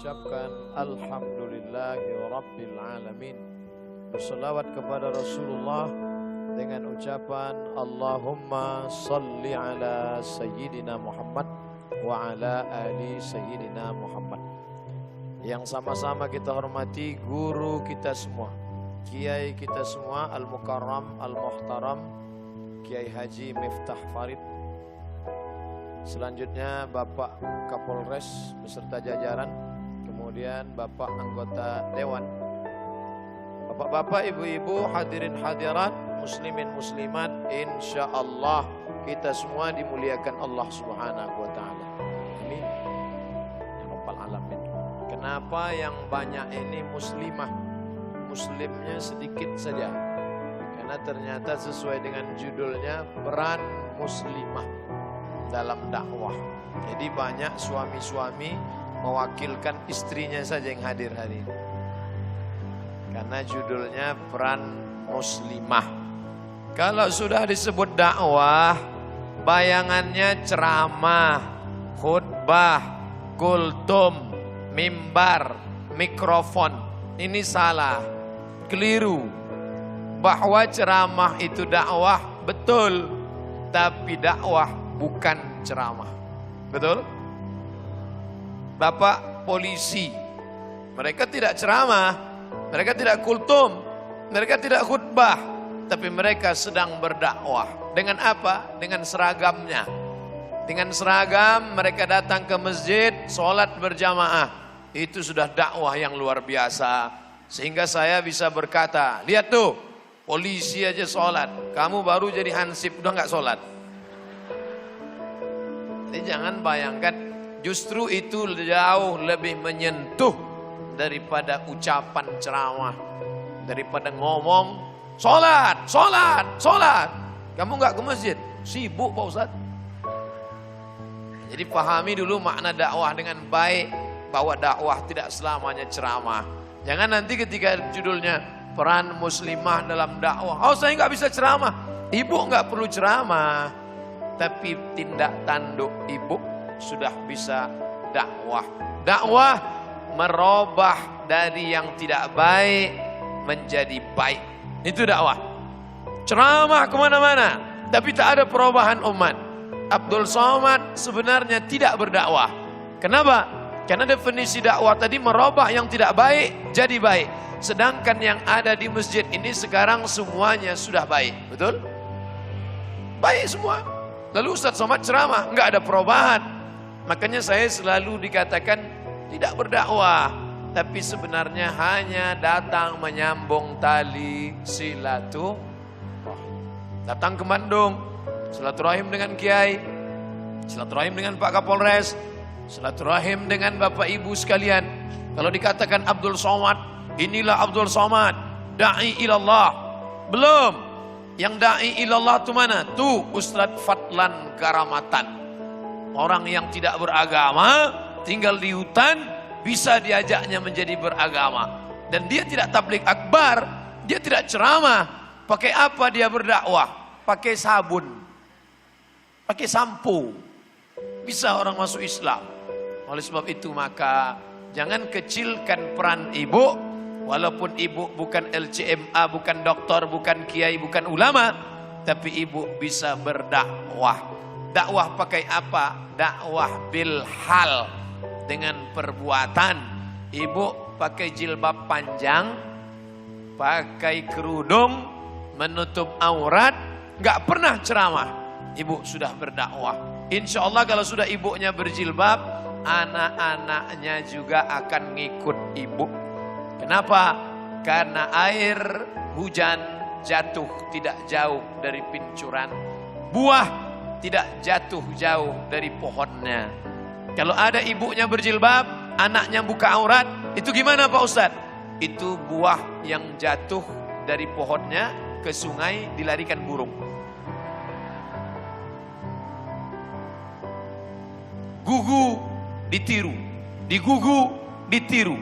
mengucapkan Alhamdulillahirrabbilalamin, berselawat kepada Rasulullah dengan ucapan Allahumma salli ala Sayyidina Muhammad wa ala ali Sayyidina Muhammad. Yang sama-sama kita hormati guru kita semua, kiai kita semua, Al-Mukarram, Al-Muhtaram, Kiai Haji Miftah Farid. Selanjutnya Bapak Kapolres beserta jajaran, kemudian Bapak anggota Dewan, Bapak-bapak, ibu-ibu, hadirin hadirat, muslimin muslimat, insyaallah kita semua dimuliakan Allah Subhanahu wa taala. Amin ya rabbal alamin. Kenapa yang banyak ini muslimah? Muslimnya sedikit saja. Karena ternyata sesuai dengan judulnya, peran muslimah dalam dakwah. Jadi banyak suami-suami mewakilkan istrinya saja yang hadir hari ini. Karena judulnya peran muslimah. Kalau sudah disebut dakwah, bayangannya ceramah, khutbah, kultum, mimbar, mikrofon. Ini salah, keliru. Bahwa ceramah itu dakwah, betul. Tapi dakwah bukan ceramah. Betul? Bapak polisi, mereka tidak ceramah, mereka tidak kultum, mereka tidak khutbah, tapi mereka sedang berdakwah. Dengan apa? Dengan seragamnya. Dengan seragam mereka datang ke masjid, sholat berjamaah. Itu sudah dakwah yang luar biasa. Sehingga saya bisa berkata, lihat tuh, polisi aja sholat, kamu baru jadi hansip, udah gak sholat. Jadi jangan bayangkan, justru itu jauh lebih menyentuh daripada ucapan ceramah, daripada ngomong sholat, sholat, sholat. Kamu nggak ke masjid, sibuk Pak Ustadz. Jadi pahami dulu makna dakwah dengan baik, bahwa dakwah tidak selamanya ceramah. Jangan nanti ketika judulnya peran muslimah dalam dakwah, oh saya nggak bisa ceramah. Ibu nggak perlu ceramah, tapi tindak tanduk ibu sudah bisa dakwah. Dakwah merubah dari yang tidak baik menjadi baik. Itu dakwah. Ceramah kemana-mana, tapi tak ada perubahan umat. Abdul Somad sebenarnya tidak berdakwah. Kenapa? Karena definisi dakwah tadi merubah yang tidak baik jadi baik. Sedangkan yang ada di masjid ini sekarang semuanya sudah baik. Betul? Baik semua. Lalu Ustaz Somad ceramah, enggak ada perubahan. Makanya saya selalu dikatakan tidak berdakwah, tapi sebenarnya hanya datang menyambung tali silaturahim. Datang ke Bandung, silaturahim dengan kiai, silaturahim dengan Pak Kapolres, silaturahim dengan Bapak Ibu sekalian. Kalau dikatakan Abdul Somad, inilah Abdul Somad, da'i ilallah. Belum. Yang da'i ilallah itu mana? Tuh Ustadz Fadlan Karamatan. Orang yang tidak beragama, tinggal di hutan, bisa diajaknya menjadi beragama. Dan dia tidak tabligh akbar, dia tidak ceramah. Pakai apa dia berdakwah? Pakai sabun, pakai sampo. Bisa orang masuk Islam. Oleh sebab itu maka jangan kecilkan peran ibu. Walaupun ibu bukan LCMA, bukan doktor, bukan kiai, bukan ulama, tapi ibu bisa berdakwah. Dakwah pakai apa? Dakwah bil hal, dengan perbuatan. Ibu pakai jilbab panjang, pakai kerudung, menutup aurat, nggak pernah ceramah. Ibu sudah berdakwah. Insya Allah kalau sudah ibunya berjilbab, anak-anaknya juga akan ngikut ibu. Kenapa? Karena air hujan jatuh tidak jauh dari pincuran, buah tidak jatuh jauh dari pohonnya. Kalau ada ibunya berjilbab, anaknya buka aurat, itu gimana Pak Ustadz? Itu buah yang jatuh dari pohonnya ke sungai, dilarikan burung. Gugu ditiru, digugu ditiru.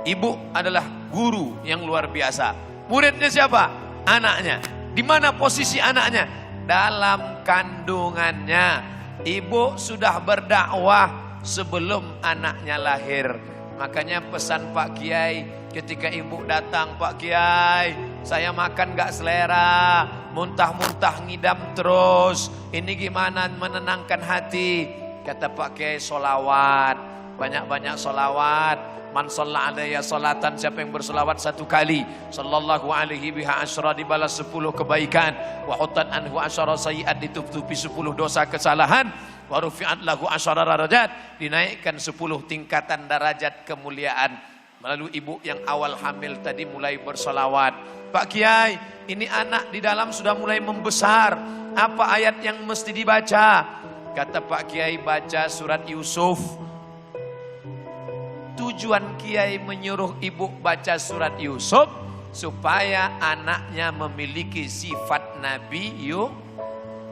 Ibu adalah guru yang luar biasa. Muridnya siapa? Anaknya. Di mana posisi anaknya? Dalam kandungannya. Ibu sudah berdakwah sebelum anaknya lahir. Makanya pesan Pak Kiai ketika ibu datang, Pak Kiai, saya makan gak selera, muntah-muntah ngidam terus. Ini gimana menenangkan hati? Kata Pak Kiai, solawat, banyak-banyak solawat. Man shalla alayya salatan, siapa yang bersolawat 1 kali, sallallahu alaihi biha asyra, dibalas 10 kebaikan. Wa hutat anhu asyara sayiat, ditutupi 10 dosa kesalahan. Wa rufi'at lahu asyara darajat, dinaikkan 10 tingkatan derajat kemuliaan. Lalu ibu yang awal hamil tadi mulai bersolawat. Pak Kiai, ini anak di dalam sudah mulai membesar, apa ayat yang mesti dibaca? Kata Pak Kiai, baca surat Yusuf. Tujuan Kiai menyuruh ibu baca surat Yusuf supaya anaknya memiliki sifat Nabi Yusuf.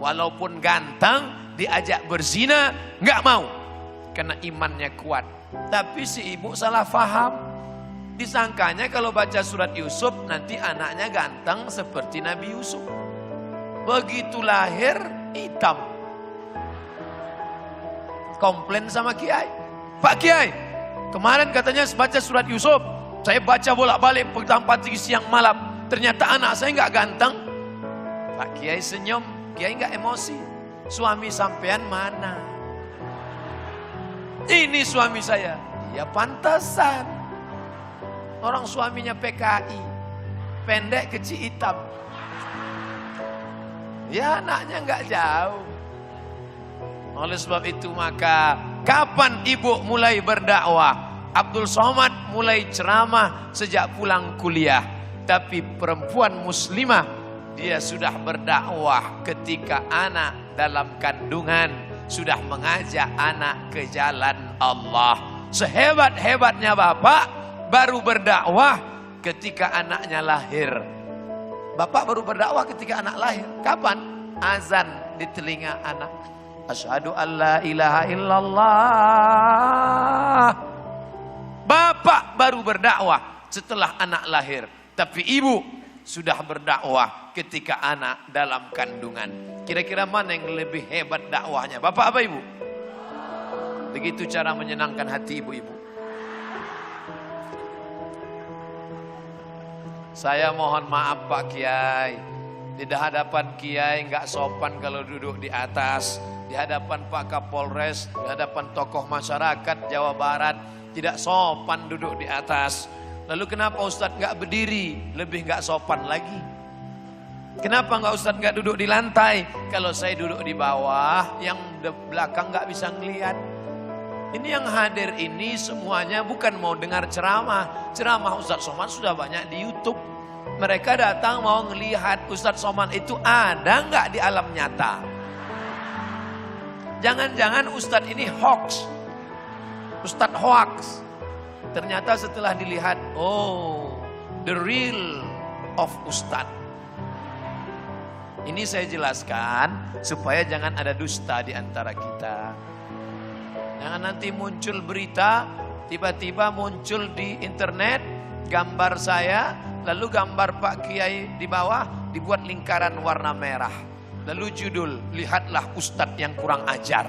Walaupun ganteng, diajak berzina, nggak mau karena imannya kuat. Tapi si ibu salah faham, disangkanya kalau baca surat Yusuf nanti anaknya ganteng seperti Nabi Yusuf. Begitu lahir hitam. Komplain sama Kiai, Pak Kiai, kemarin katanya baca surat Yusuf, saya baca bolak-balik petang pagi siang malam, ternyata anak saya nggak ganteng. Pak Kiai senyum, Kiai nggak emosi. Suami sampean mana? Ini suami saya. Ya pantasan. Orang suaminya PKI, pendek kecil hitam. Ya anaknya nggak jauh. Oleh sebab itu maka kapan ibu mulai berdakwah? Abdul Somad mulai ceramah sejak pulang kuliah. Tapi perempuan muslimah dia sudah berdakwah ketika anak dalam kandungan, sudah mengajak anak ke jalan Allah. Sehebat-hebatnya bapak baru berdakwah ketika anaknya lahir. Bapak baru berdakwah ketika anak lahir. Kapan? Azan di telinga anak. Asyhadu an la ilaha illallah. Bapak baru berdakwah setelah anak lahir. Tapi ibu sudah berdakwah ketika anak dalam kandungan. Kira-kira mana yang lebih hebat dakwahnya? Bapak apa ibu? Begitu cara menyenangkan hati ibu-ibu. Saya mohon maaf Pak Kiai, di hadapan Kiai nggak sopan kalau duduk di atas. Di hadapan Pak Kapolres, di hadapan tokoh masyarakat Jawa Barat, tidak sopan duduk di atas. Lalu kenapa Ustadz nggak berdiri? Lebih nggak sopan lagi. Kenapa nggak Ustadz nggak duduk di lantai? Kalau saya duduk di bawah, yang di belakang nggak bisa ngelihat. Ini yang hadir ini semuanya bukan mau dengar ceramah. Ceramah Ustadz Somad sudah banyak di YouTube. Mereka datang mau ngelihat Ustadz Somad itu ada nggak di alam nyata. Jangan-jangan Ustadz ini hoax. Ustadz hoax. Ternyata setelah dilihat, oh, the real of Ustadz. Ini saya jelaskan supaya jangan ada dusta di antara kita. Jangan nanti muncul berita, tiba-tiba muncul di internet gambar saya, lalu gambar Pak Kiai di bawah dibuat lingkaran warna merah. Lalu judul, lihatlah Ustadz yang kurang ajar.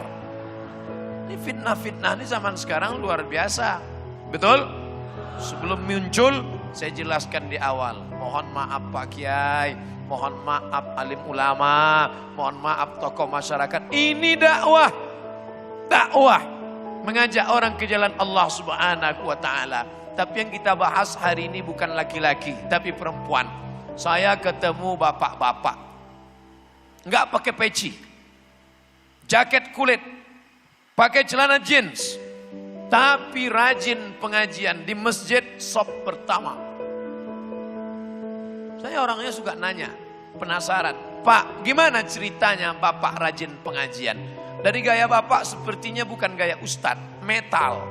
Ini fitnah-fitnah ini zaman sekarang luar biasa. Betul? Sebelum muncul, saya jelaskan di awal. Mohon maaf Pak Kiai, mohon maaf alim ulama, mohon maaf tokoh masyarakat. Ini dakwah. Dakwah. Mengajak orang ke jalan Allah Subhanahu wa ta'ala. Tapi yang kita bahas hari ini bukan laki-laki, tapi perempuan. Saya ketemu bapak-bapak. Enggak pakai peci, jaket kulit, pakai celana jeans, tapi rajin pengajian di masjid sop pertama. Saya orangnya suka nanya, penasaran, Pak gimana ceritanya bapak rajin pengajian? Dari gaya bapak sepertinya bukan gaya ustadz, metal,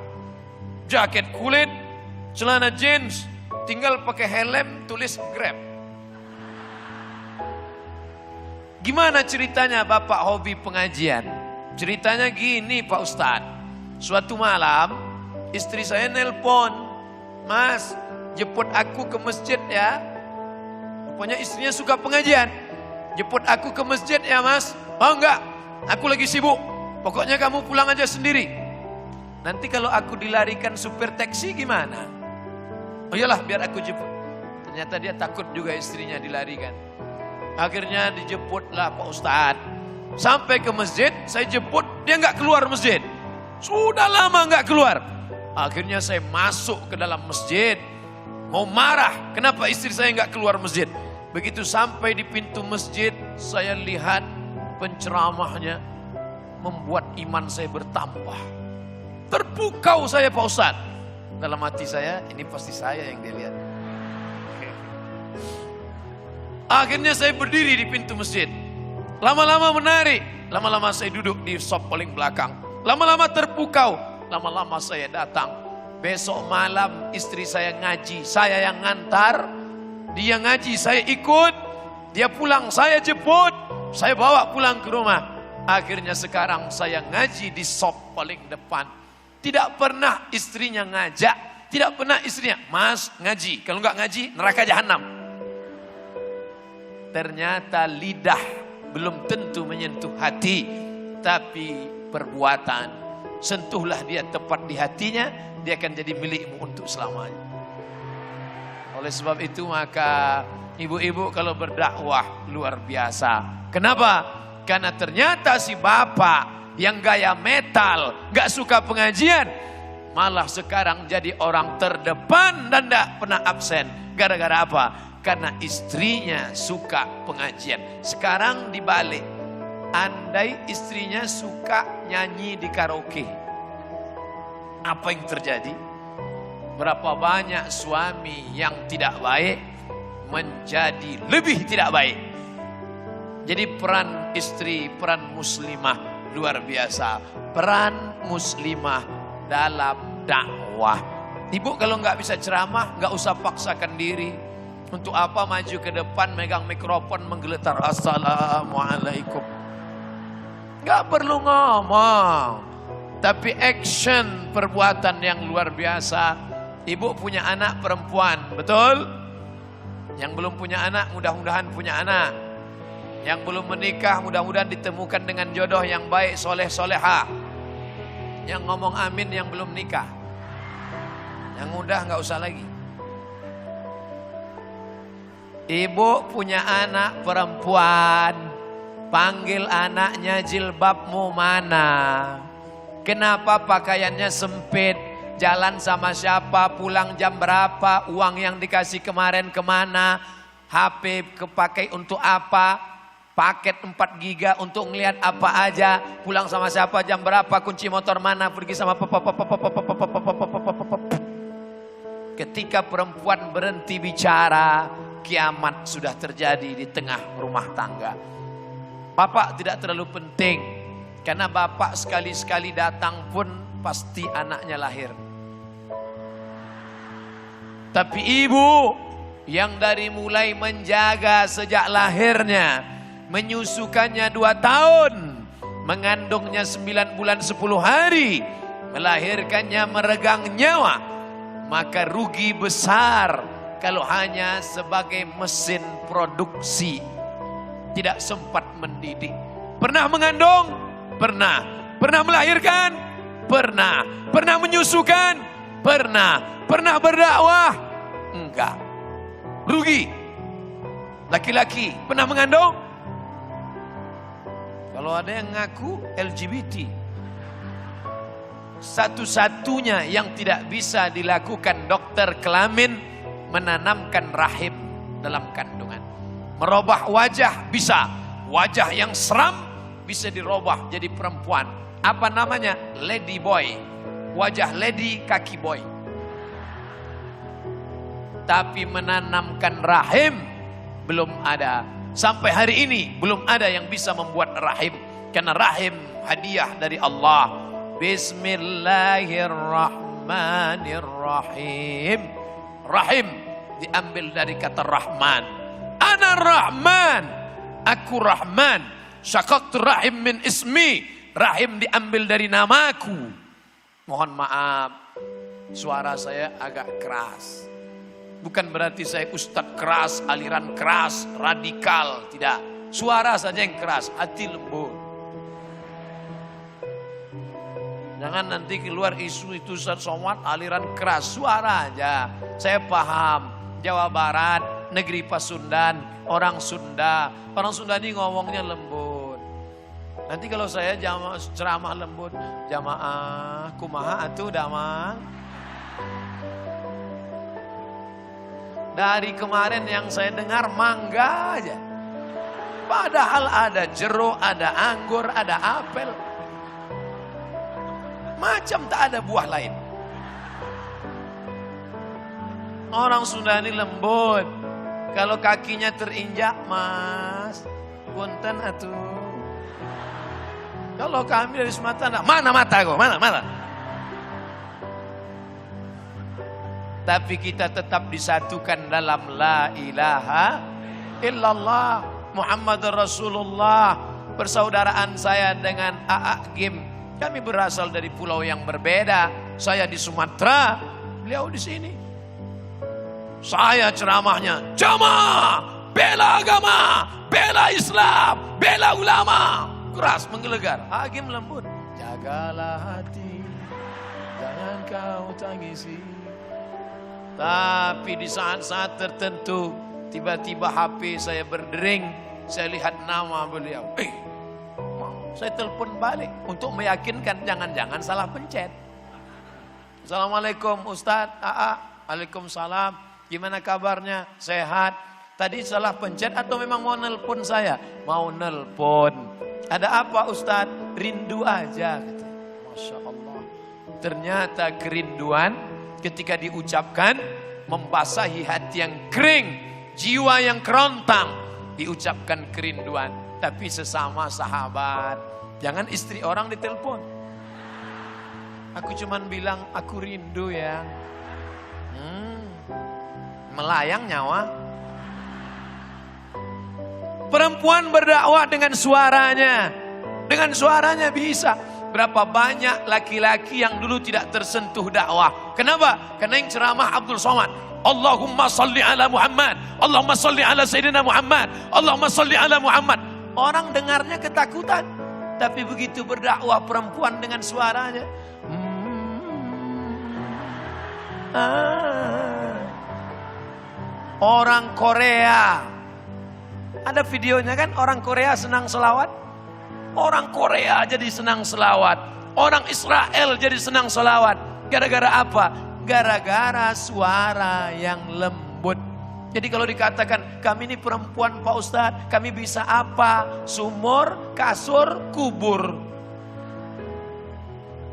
jaket kulit, celana jeans, tinggal pakai helm tulis Grab. Gimana ceritanya bapak hobi pengajian? Ceritanya gini Pak Ustadz. Suatu malam istri saya nelpon, Mas jemput aku ke masjid ya. Pokoknya istrinya suka pengajian. Jemput aku ke masjid ya Mas. Oh enggak, aku lagi sibuk. Pokoknya kamu pulang aja sendiri. Nanti kalau aku dilarikan supir taksi gimana? Oh iyalah biar aku jemput. Ternyata dia takut juga istrinya dilarikan. Akhirnya dijemputlah Pak Ustadz. Sampai ke masjid, saya jemput, dia nggak keluar masjid. Sudah lama nggak keluar. Akhirnya saya masuk ke dalam masjid. Mau marah, kenapa istri saya nggak keluar masjid? Begitu sampai di pintu masjid, saya lihat penceramahnya membuat iman saya bertambah. Terpukau saya Pak Ustadz. Dalam hati saya, ini pasti saya yang dia lihat. Akhirnya saya berdiri di pintu masjid. Lama-lama menarik. Lama-lama saya duduk di sop paling belakang. Lama-lama terpukau. Lama-lama saya datang. Besok malam istri saya ngaji. Saya yang ngantar. Dia ngaji, saya ikut. Dia pulang, saya jemput. Saya bawa pulang ke rumah. Akhirnya sekarang saya ngaji di sop paling depan. Tidak pernah istrinya ngajak. Tidak pernah istrinya, Mas ngaji. Kalau nggak ngaji, neraka jahanam. Ternyata lidah belum tentu menyentuh hati, tapi perbuatan. Sentuhlah dia tepat di hatinya, dia akan jadi milikmu untuk selamanya. Oleh sebab itu maka ibu-ibu kalau berdakwah luar biasa. Kenapa? Karena ternyata si bapak yang gaya metal, gak suka pengajian, malah sekarang jadi orang terdepan dan gak pernah absen. Gara-gara apa? Karena istrinya suka pengajian. Sekarang dibalik. Andai istrinya suka nyanyi di karaoke, apa yang terjadi? Berapa banyak suami yang tidak baik menjadi lebih tidak baik. Jadi peran istri, peran muslimah luar biasa. Peran muslimah dalam dakwah. Ibu kalau nggak bisa ceramah, nggak usah paksakan diri. Untuk apa maju ke depan megang mikrofon menggeletar assalamualaikum. Gak perlu ngomong. Tapi action perbuatan yang luar biasa. Ibu punya anak perempuan, betul? Yang belum punya anak mudah-mudahan punya anak. Yang belum menikah mudah-mudahan ditemukan dengan jodoh yang baik, soleh soleha. Yang ngomong amin yang belum nikah. Yang udah gak usah lagi. Ibu punya anak perempuan, panggil anaknya, jilbabmu mana? Kenapa pakaiannya sempit? Jalan sama siapa? Pulang jam berapa? Uang yang dikasih kemarin kemana? HP kepakai untuk apa? Paket 4 giga untuk ngelihat apa aja? Pulang sama siapa? Jam berapa? Kunci motor mana? Pergi sama Ketika perempuan berhenti bicara, kiamat sudah terjadi di tengah rumah tangga. Bapak tidak terlalu penting, karena bapak sekali-sekali datang pun pasti anaknya lahir. Tapi ibu yang dari mulai menjaga sejak lahirnya, menyusukannya 2 tahun, mengandungnya 9 bulan 10 hari, melahirkannya meregang nyawa, maka rugi besar kalau hanya sebagai mesin produksi, tidak sempat mendidik. Pernah mengandung? Pernah. Pernah melahirkan? Pernah. Pernah menyusukan? Pernah. Pernah berdakwah? Enggak. Rugi. Laki-laki pernah mengandung? Kalau ada yang ngaku LGBT, satu-satunya yang tidak bisa dilakukan dokter kelamin menanamkan rahim dalam kandungan. Merubah wajah bisa. Wajah yang seram bisa dirubah jadi perempuan. Apa namanya? Lady boy. Wajah lady, kaki boy. Tapi menanamkan rahim belum ada. Sampai hari ini belum ada yang bisa membuat rahim. Karena rahim hadiah dari Allah. Bismillahirrahmanirrahim. Rahim diambil dari kata Rahman. Ana Rahman, aku Rahman. Syaqaqtu rahim min ismi. Rahim diambil dari namaku. Mohon maaf, suara saya agak keras. Bukan berarti saya ustadz keras, aliran keras, radikal. Tidak, suara saja yang keras, hati lembut. Jangan nanti keluar isu itu Ustaz Somad aliran keras, suara aja. Saya paham, Jawa Barat, negeri Pasundan, orang Sunda. Orang Sunda ini ngomongnya lembut. Nanti kalau saya ceramah lembut, jamaah kumaha atuh damang. Dari kemarin yang saya dengar mangga aja. Padahal ada jeruk, ada anggur, ada apel. Macam tak ada buah lain. Orang Sunda ini lembut. Kalau kakinya terinjak, Mas, punten atuh. Kalau kami dari Sumatera, mana mata kok, mana mata. Tapi kita tetap disatukan dalam la ilaha illallah Muhammad Rasulullah. Persaudaraan saya dengan Aa Gim, kami berasal dari pulau yang berbeda. Saya di Sumatera, beliau di sini. Saya ceramahnya jamaah, bela agama, bela Islam, bela ulama. Keras menggelegar. Hakim lembut. Jagalah hati, jangan kau tangisi. Tapi di saat-saat tertentu, tiba-tiba HP saya berdering. Saya lihat nama beliau. Saya telepon balik untuk meyakinkan jangan-jangan salah pencet. Assalamualaikum Ustadz. Waalaikumsalam. Gimana kabarnya? Sehat. Tadi salah pencet atau memang mau nelpon saya? Mau nelpon. Ada apa Ustadz? Rindu aja. Masya Allah. Ternyata kerinduan ketika diucapkan membasahi hati yang kering, jiwa yang kerontang. Diucapkan kerinduan. Tapi sesama sahabat. Jangan istri orang ditelepon. Aku cuman bilang aku rindu ya. Melayang nyawa. Perempuan berdakwah dengan suaranya. Dengan suaranya bisa. Berapa banyak laki-laki yang dulu tidak tersentuh dakwah. Kenapa? Karena yang ceramah Abdul Somad. Allahumma salli ala Muhammad. Allahumma salli ala Sayyidina Muhammad. Allahumma salli ala Muhammad. Orang dengarnya ketakutan. Tapi begitu berdakwah perempuan dengan suaranya. Orang Korea. Ada videonya kan, orang Korea senang selawat. Orang Korea jadi senang selawat. Orang Israel jadi senang selawat. Gara-gara apa? Gara-gara suara yang lembut. Jadi kalau dikatakan, kami ini perempuan Pak Ustadz, kami bisa apa? Sumur, kasur, kubur.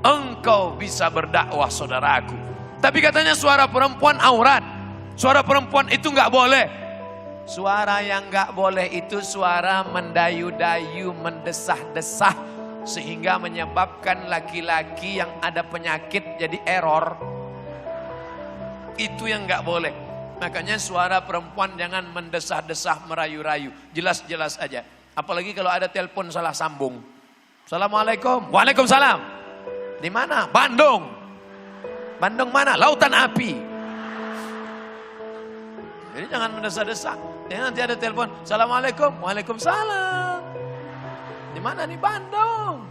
Engkau bisa berdakwah saudaraku. Tapi katanya suara perempuan aurat. Suara perempuan itu nggak boleh. Suara yang nggak boleh itu suara mendayu-dayu, mendesah-desah. Sehingga menyebabkan laki-laki yang ada penyakit jadi error. Itu yang nggak boleh. Makanya suara perempuan jangan mendesah-desah, merayu-rayu. Jelas-jelas aja. Apalagi kalau ada telepon salah sambung. Assalamualaikum. Waalaikumsalam. Di mana? Bandung. Bandung mana? Lautan Api. Jadi jangan mendesah-desah. Nanti ada telepon. Assalamualaikum. Waalaikumsalam. Di mana nih? Bandung.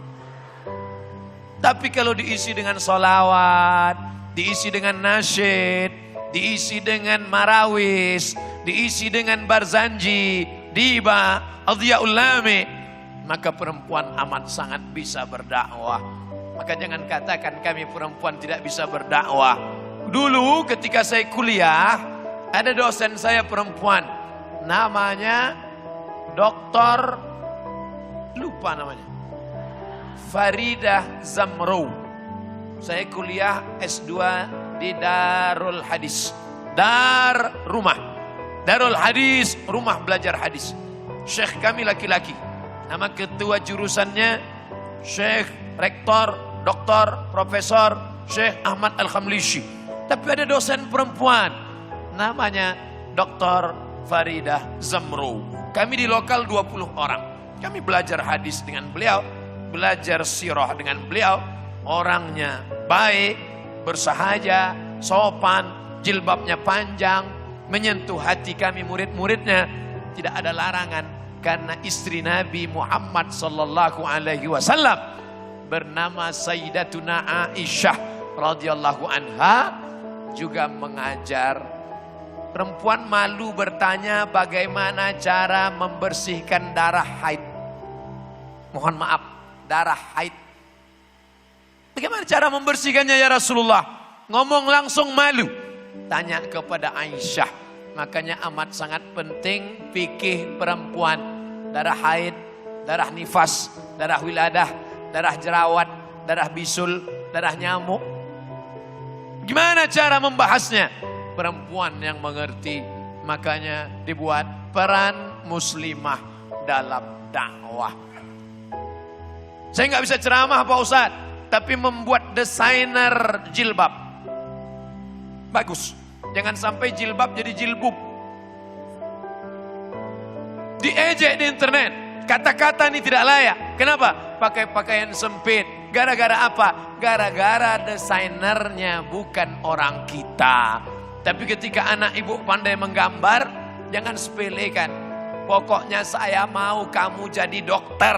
Tapi kalau diisi dengan sholawat, diisi dengan nasyid, diisi dengan marawis, diisi dengan barzanji, diba, adhiyaul lami, maka perempuan amat sangat bisa berdakwah. Maka jangan katakan kami perempuan tidak bisa berdakwah. Dulu ketika saya kuliah, ada dosen saya perempuan, namanya Doktor, lupa namanya, Faridah Zamrow. Saya kuliah S2 di Darul Hadis. Darul Hadis, rumah belajar hadis. Syekh kami laki-laki. Nama ketua jurusannya Syekh Rektor, Doktor, Profesor Syekh Ahmad Al-Khamlishi. Tapi ada dosen perempuan, namanya Dr. Faridah Zamrow. Kami di lokal 20 orang. Kami belajar hadis dengan beliau, belajar sirah dengan beliau. Orangnya baik, bersahaja, sopan, jilbabnya panjang, menyentuh hati kami murid-muridnya. Tidak ada larangan karena istri Nabi Muhammad sallallahu alaihi wasallam. bernama Sayyidatuna Aisyah radhiyallahu anha juga mengajar. Perempuan malu bertanya bagaimana cara membersihkan darah haid. Mohon maaf, darah haid. Bagaimana cara membersihkannya ya Rasulullah? Ngomong langsung malu. Tanya kepada Aisyah. Makanya amat sangat penting fikih perempuan. Darah haid, darah nifas, darah wiladah, darah jerawat, darah bisul, darah nyamuk. Gimana cara membahasnya? Perempuan yang mengerti. Makanya dibuat peran muslimah dalam dakwah. Saya nggak bisa ceramah Pak Ustadz, tapi membuat desainer jilbab. Bagus. Jangan sampai jilbab jadi jilbub. Diejek di internet. Kata-kata ini tidak layak. Kenapa? Pakai pakaian sempit. Gara-gara apa? Gara-gara desainernya bukan orang kita. Tapi ketika anak ibu pandai menggambar, jangan sepelekan. Pokoknya saya mau kamu jadi dokter.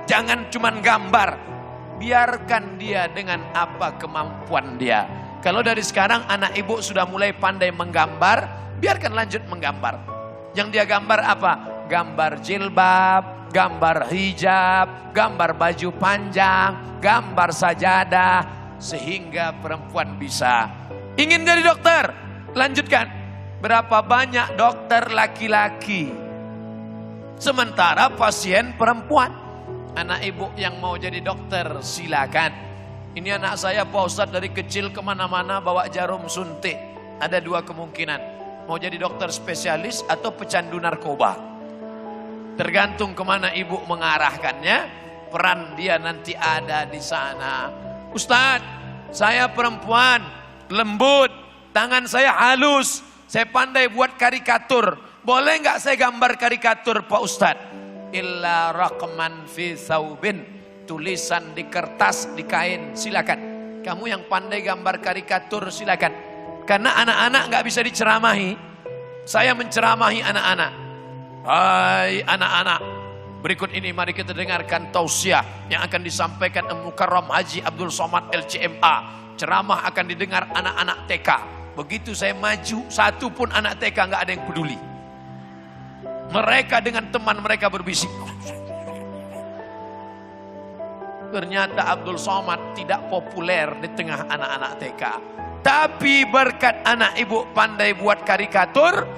Jangan cuman gambar. Biarkan dia dengan apa kemampuan dia. Kalau dari sekarang anak ibu sudah mulai pandai menggambar, biarkan lanjut menggambar. Yang dia gambar apa? Gambar jilbab, gambar hijab, gambar baju panjang, gambar sajadah. Sehingga perempuan bisa. Ingin jadi dokter? Lanjutkan. Berapa banyak dokter laki-laki? Sementara pasien perempuan. Anak ibu yang mau jadi dokter silakan. Ini anak saya Pak Ustadz dari kecil kemana-mana bawa jarum suntik. Ada dua kemungkinan. Mau jadi dokter spesialis atau pecandu narkoba. Tergantung kemana ibu mengarahkannya. Peran dia nanti ada di sana. Ustadz, saya perempuan, lembut, tangan saya halus, saya pandai buat karikatur. Boleh nggak saya gambar karikatur Pak Ustadz? Illa raqman fi thawbin, tulisan di kertas, di kain, silakan. Kamu yang pandai gambar karikatur silakan. Karena anak-anak nggak bisa diceramahi. Saya menceramahi anak-anak. Hai anak-anak, berikut ini mari kita dengarkan tausiah yang akan disampaikan Mukarram Haji Abdul Somad LCMA. Ceramah akan didengar anak-anak TK. Begitu saya maju, satu pun anak TK nggak ada yang peduli. Mereka dengan teman mereka berbisik. Ternyata Abdul Somad tidak populer di tengah anak-anak TK. Tapi berkat anak ibu pandai buat karikatur,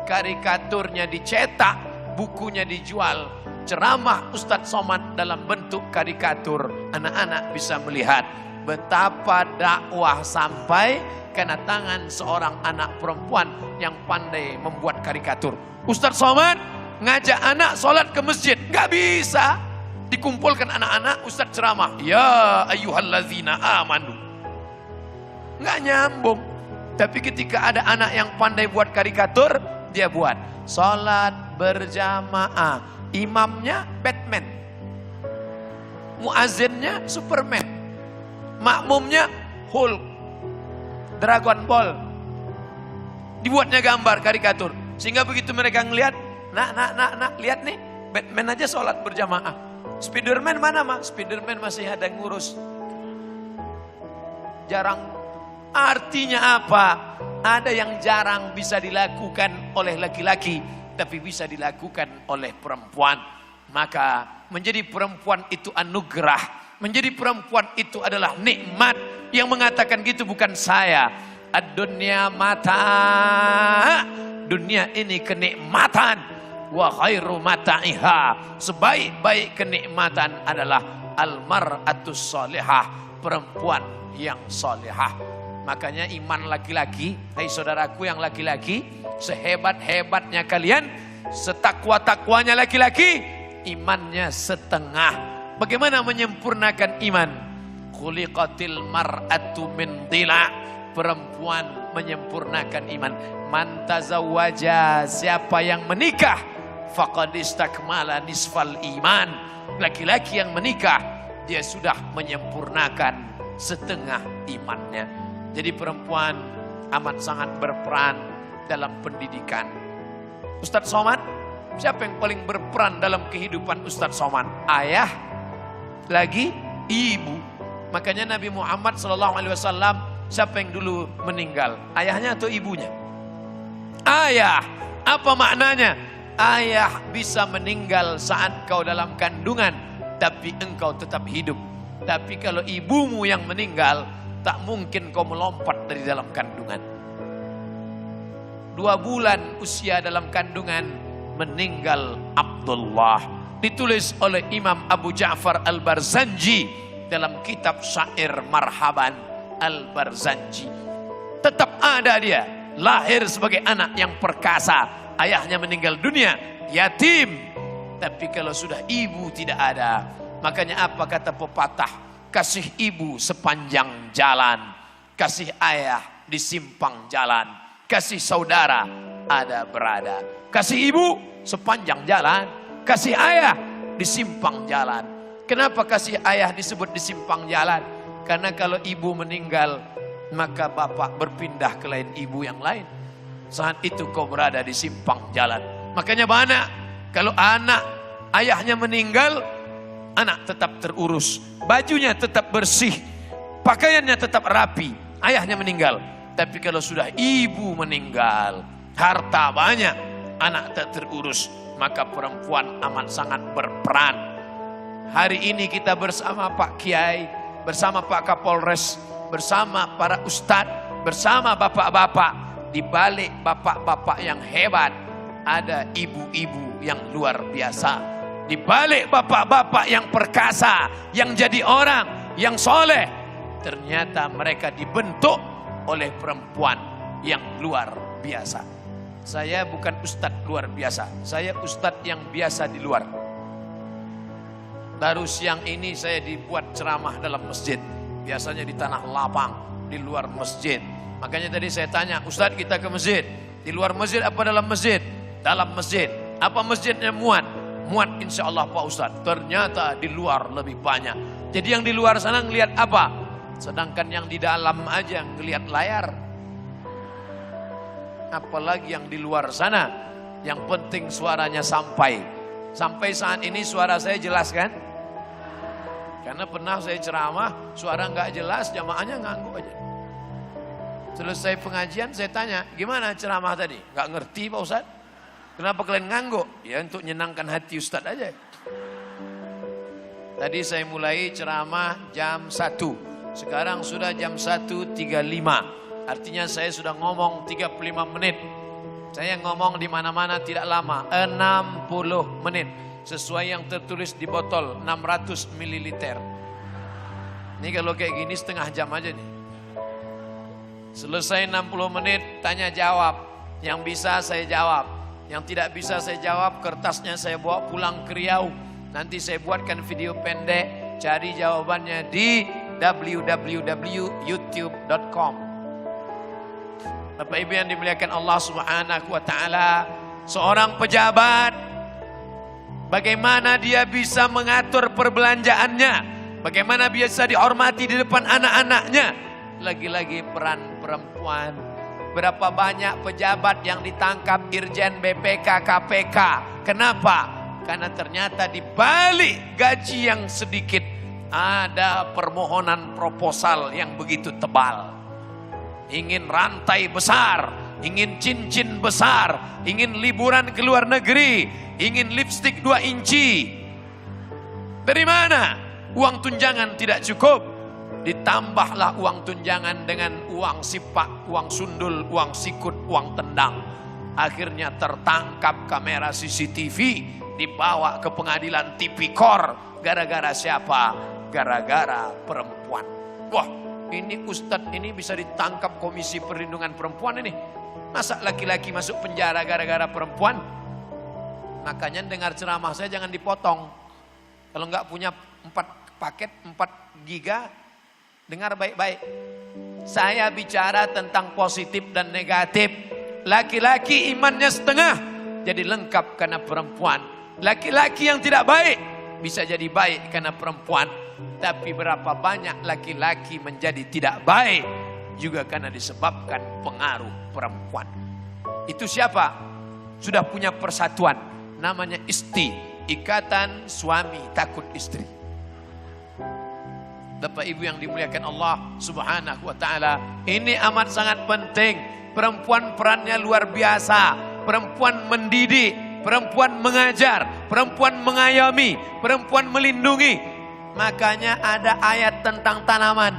karikaturnya dicetak, bukunya dijual. Ceramah Ustadz Somad dalam bentuk karikatur. Anak-anak bisa melihat betapa dakwah sampai kena tangan seorang anak perempuan yang pandai membuat karikatur. Ustadz Somad ngajak anak sholat ke masjid. Gak bisa. Dikumpulkan anak-anak, Ustadz ceramah. Ya ayyuhallazina amanu. Gak nyambung. Tapi ketika ada anak yang pandai buat karikatur, dia buat. Sholat berjamaah. Imamnya Batman. Muazzinnya Superman. Makmumnya Hulk. Dragon Ball. Dibuatnya gambar karikatur. Sehingga begitu mereka ngelihat, nak, lihat nih, Batman aja sholat berjamaah. Spiderman mana mah? Spiderman masih ada ngurus. Jarang. Artinya apa? Ada yang jarang bisa dilakukan oleh laki-laki, tapi bisa dilakukan oleh perempuan. Maka menjadi perempuan itu anugerah. Menjadi perempuan itu adalah nikmat. Yang mengatakan gitu bukan saya. Ad-dunya mata. Dunia ini kenikmatan. Wa khairu mata'iha. Sebaik-baik kenikmatan adalah al-mar'atus salihah. Perempuan yang salihah. Makanya iman laki-laki, hai saudaraku yang laki-laki, sehebat-hebatnya kalian, setakwa-takwanya laki-laki, imannya setengah. Bagaimana menyempurnakan iman? Khuliqatil mar'atu min dila'. Perempuan menyempurnakan iman. Man tazawwaja, siapa yang menikah, faqad istakmala nisfal iman. Laki-laki yang menikah, dia sudah menyempurnakan setengah imannya. Jadi perempuan amat sangat berperan dalam pendidikan. Ustadz Somad, siapa yang paling berperan dalam kehidupan Ustadz Somad? Ayah, lagi ibu. Makanya Nabi Muhammad SAW, siapa yang dulu meninggal? Ayahnya atau ibunya? Ayah. Apa maknanya? Ayah bisa meninggal saat kau dalam kandungan, tapi engkau tetap hidup. Tapi kalau ibumu yang meninggal, tak mungkin kau melompat dari dalam kandungan. 2 bulan usia dalam kandungan, meninggal Abdullah. Ditulis oleh Imam Abu Ja'far Al-Barzanji dalam kitab Syair Marhaban Al-Barzanji. Tetap ada dia, lahir sebagai anak yang perkasa, ayahnya meninggal dunia, yatim. Tapi kalau sudah ibu tidak ada, makanya apa kata pepatah? Kasih ibu sepanjang jalan, kasih ayah di simpang jalan, kasih saudara ada berada. Kasih ibu sepanjang jalan, kasih ayah di simpang jalan. Kenapa kasih ayah disebut di simpang jalan? Karena kalau ibu meninggal, maka bapak berpindah ke lain ibu yang lain. Saat itu kau berada di simpang jalan. Makanya banyak, kalau anak ayahnya meninggal, anak tetap terurus, bajunya tetap bersih, pakaiannya tetap rapi, ayahnya meninggal. Tapi kalau sudah ibu meninggal, harta banyak, anak tak terurus, maka perempuan amat sangat berperan. Hari ini kita bersama Pak Kiai, bersama Pak Kapolres, bersama para ustadz, bersama bapak-bapak. Di balik bapak-bapak yang hebat, ada ibu-ibu yang luar biasa. Di balik bapak-bapak yang perkasa, yang jadi orang, yang soleh, ternyata mereka dibentuk oleh perempuan yang luar biasa. Saya bukan ustadz luar biasa, saya ustadz yang biasa di luar. Baru siang ini saya dibuat ceramah dalam masjid. Biasanya di tanah lapang, di luar masjid. Makanya tadi saya tanya, Ustadz kita ke masjid. Di luar masjid apa dalam masjid? Dalam masjid. Apa masjidnya muat? Muat insya Allah Pak Ustadz. Ternyata di luar lebih banyak. Jadi yang di luar sana ngelihat apa? Sedangkan yang di dalam aja ngelihat layar. Apalagi yang di luar sana. Yang penting suaranya sampai. Sampai saat ini suara saya jelas kan? Karena pernah saya ceramah, suara nggak jelas, jamaahnya ngangguk aja. Selesai pengajian saya tanya, gimana ceramah tadi? Nggak ngerti Pak Ustadz? Kenapa kalian ngangguk? Ya untuk menyenangkan hati Ustadz aja. Tadi saya mulai ceramah jam 1. Sekarang sudah jam 1.35. Artinya saya sudah ngomong 35 menit. Saya ngomong di mana-mana tidak lama, 60 menit. Sesuai yang tertulis di botol, 600 ml. Ini kalau kayak gini setengah jam aja nih. Selesai 60 menit, tanya jawab. Yang bisa saya jawab. Yang tidak bisa saya jawab, kertasnya saya bawa pulang ke Riau. Nanti saya buatkan video pendek, cari jawabannya di www.youtube.com. Bapak Ibu yang dimuliakan Allah Subhanahu wa taala, seorang pejabat, bagaimana dia bisa mengatur perbelanjaannya, bagaimana bisa dihormati di depan anak-anaknya. Lagi-lagi peran perempuan. Berapa banyak pejabat yang ditangkap Irjen BPK KPK. Kenapa? Karena ternyata di balik gaji yang sedikit ada permohonan proposal yang begitu tebal. Ingin rantai besar, ingin cincin besar, ingin liburan ke luar negeri, ingin lipstik 2 inci. Dari mana? Uang tunjangan tidak cukup. Ditambahlah uang tunjangan dengan uang sipak, uang sundul, uang sikut, uang tendang. Akhirnya tertangkap kamera CCTV, dibawa ke pengadilan tipikor. Gara-gara siapa? Gara-gara perempuan. Wah, ini ustadz ini bisa ditangkap Komisi Perlindungan Perempuan ini. Masa laki-laki masuk penjara gara-gara perempuan? Makanya dengar ceramah saya jangan dipotong. Kalau nggak punya 4 paket 4 giga, dengar baik-baik. Saya bicara tentang positif dan negatif. Laki-laki imannya setengah, jadi lengkap karena perempuan. Laki-laki yang tidak baik bisa jadi baik karena perempuan. Tapi berapa banyak laki-laki menjadi tidak baik juga karena disebabkan pengaruh perempuan. Itu siapa? Sudah punya persatuan, namanya ISTI, Ikatan Suami Takut Istri. Bapak Ibu yang dimuliakan Allah Subhanahu wa taala, ini amat sangat penting. Perempuan perannya luar biasa. Perempuan mendidik, perempuan mengajar, perempuan mengayomi, perempuan melindungi. Makanya ada ayat tentang tanaman.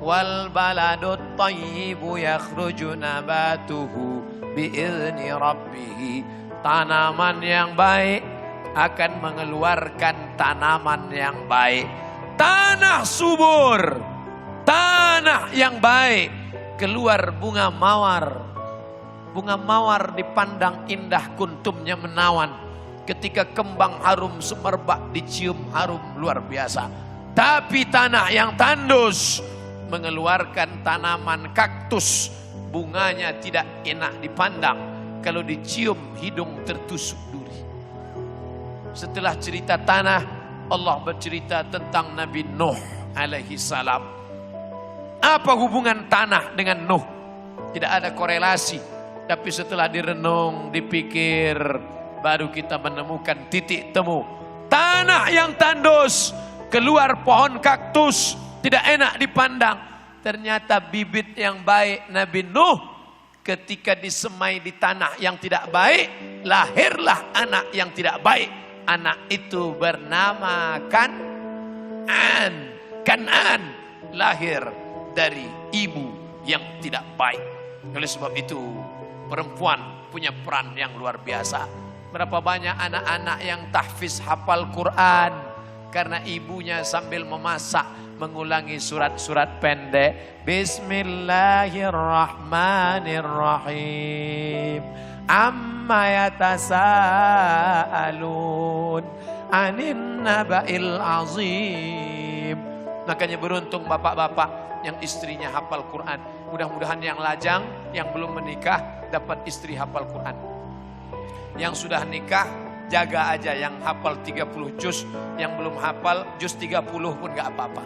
Wal baladut thayyibu yakhruju nabatuhu bi'izni rabbih. Tanaman yang baik akan mengeluarkan tanaman yang baik. Tanah subur, tanah yang baik, keluar bunga mawar. Bunga mawar dipandang indah, kuntumnya menawan. Ketika kembang harum semerbak dicium, harum luar biasa. Tapi tanah yang tandus mengeluarkan tanaman kaktus, bunganya tidak enak dipandang. Kalau dicium hidung tertusuk duri. Setelah cerita tanah, Allah bercerita tentang Nabi Nuh alaihi salam. Apa hubungan tanah dengan Nuh? Tidak ada korelasi. Tapi setelah direnung, dipikir, baru kita menemukan titik temu. Tanah yang tandus, keluar pohon kaktus, tidak enak dipandang. Ternyata bibit yang baik Nabi Nuh, ketika disemai di tanah yang tidak baik, lahirlah anak yang tidak baik. Anak itu bernama Kan'an, lahir dari ibu yang tidak baik. Oleh sebab itu perempuan punya peran yang luar biasa. Berapa banyak anak-anak yang tahfiz hafal Quran karena ibunya sambil memasak mengulangi surat-surat pendek. Bismillahirrahmanirrahim. Amma yatasaalun anin naba'il azim. Makanya beruntung bapak-bapak yang istrinya hafal Quran. Mudah-mudahan yang lajang, yang belum menikah dapat istri hafal Quran. Yang sudah nikah jaga aja yang hafal 30 juz, yang belum hafal juz 30 pun gak apa-apa.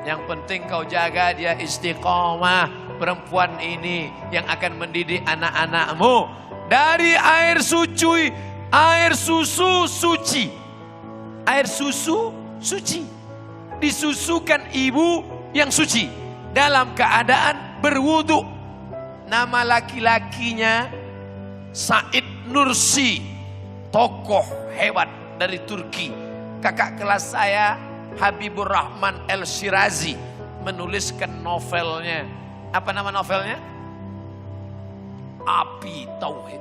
Yang penting kau jaga dia istiqomah. Perempuan ini yang akan mendidik anak-anakmu dari air suci, air susu suci. Air susu suci. Disusukan ibu yang suci dalam keadaan berwudu. Nama laki-lakinya Said Nursi, tokoh hebat dari Turki. Kakak kelas saya Habibur Rahman El Shirazi menuliskan novelnya. Apa nama novelnya? Api Tauhid.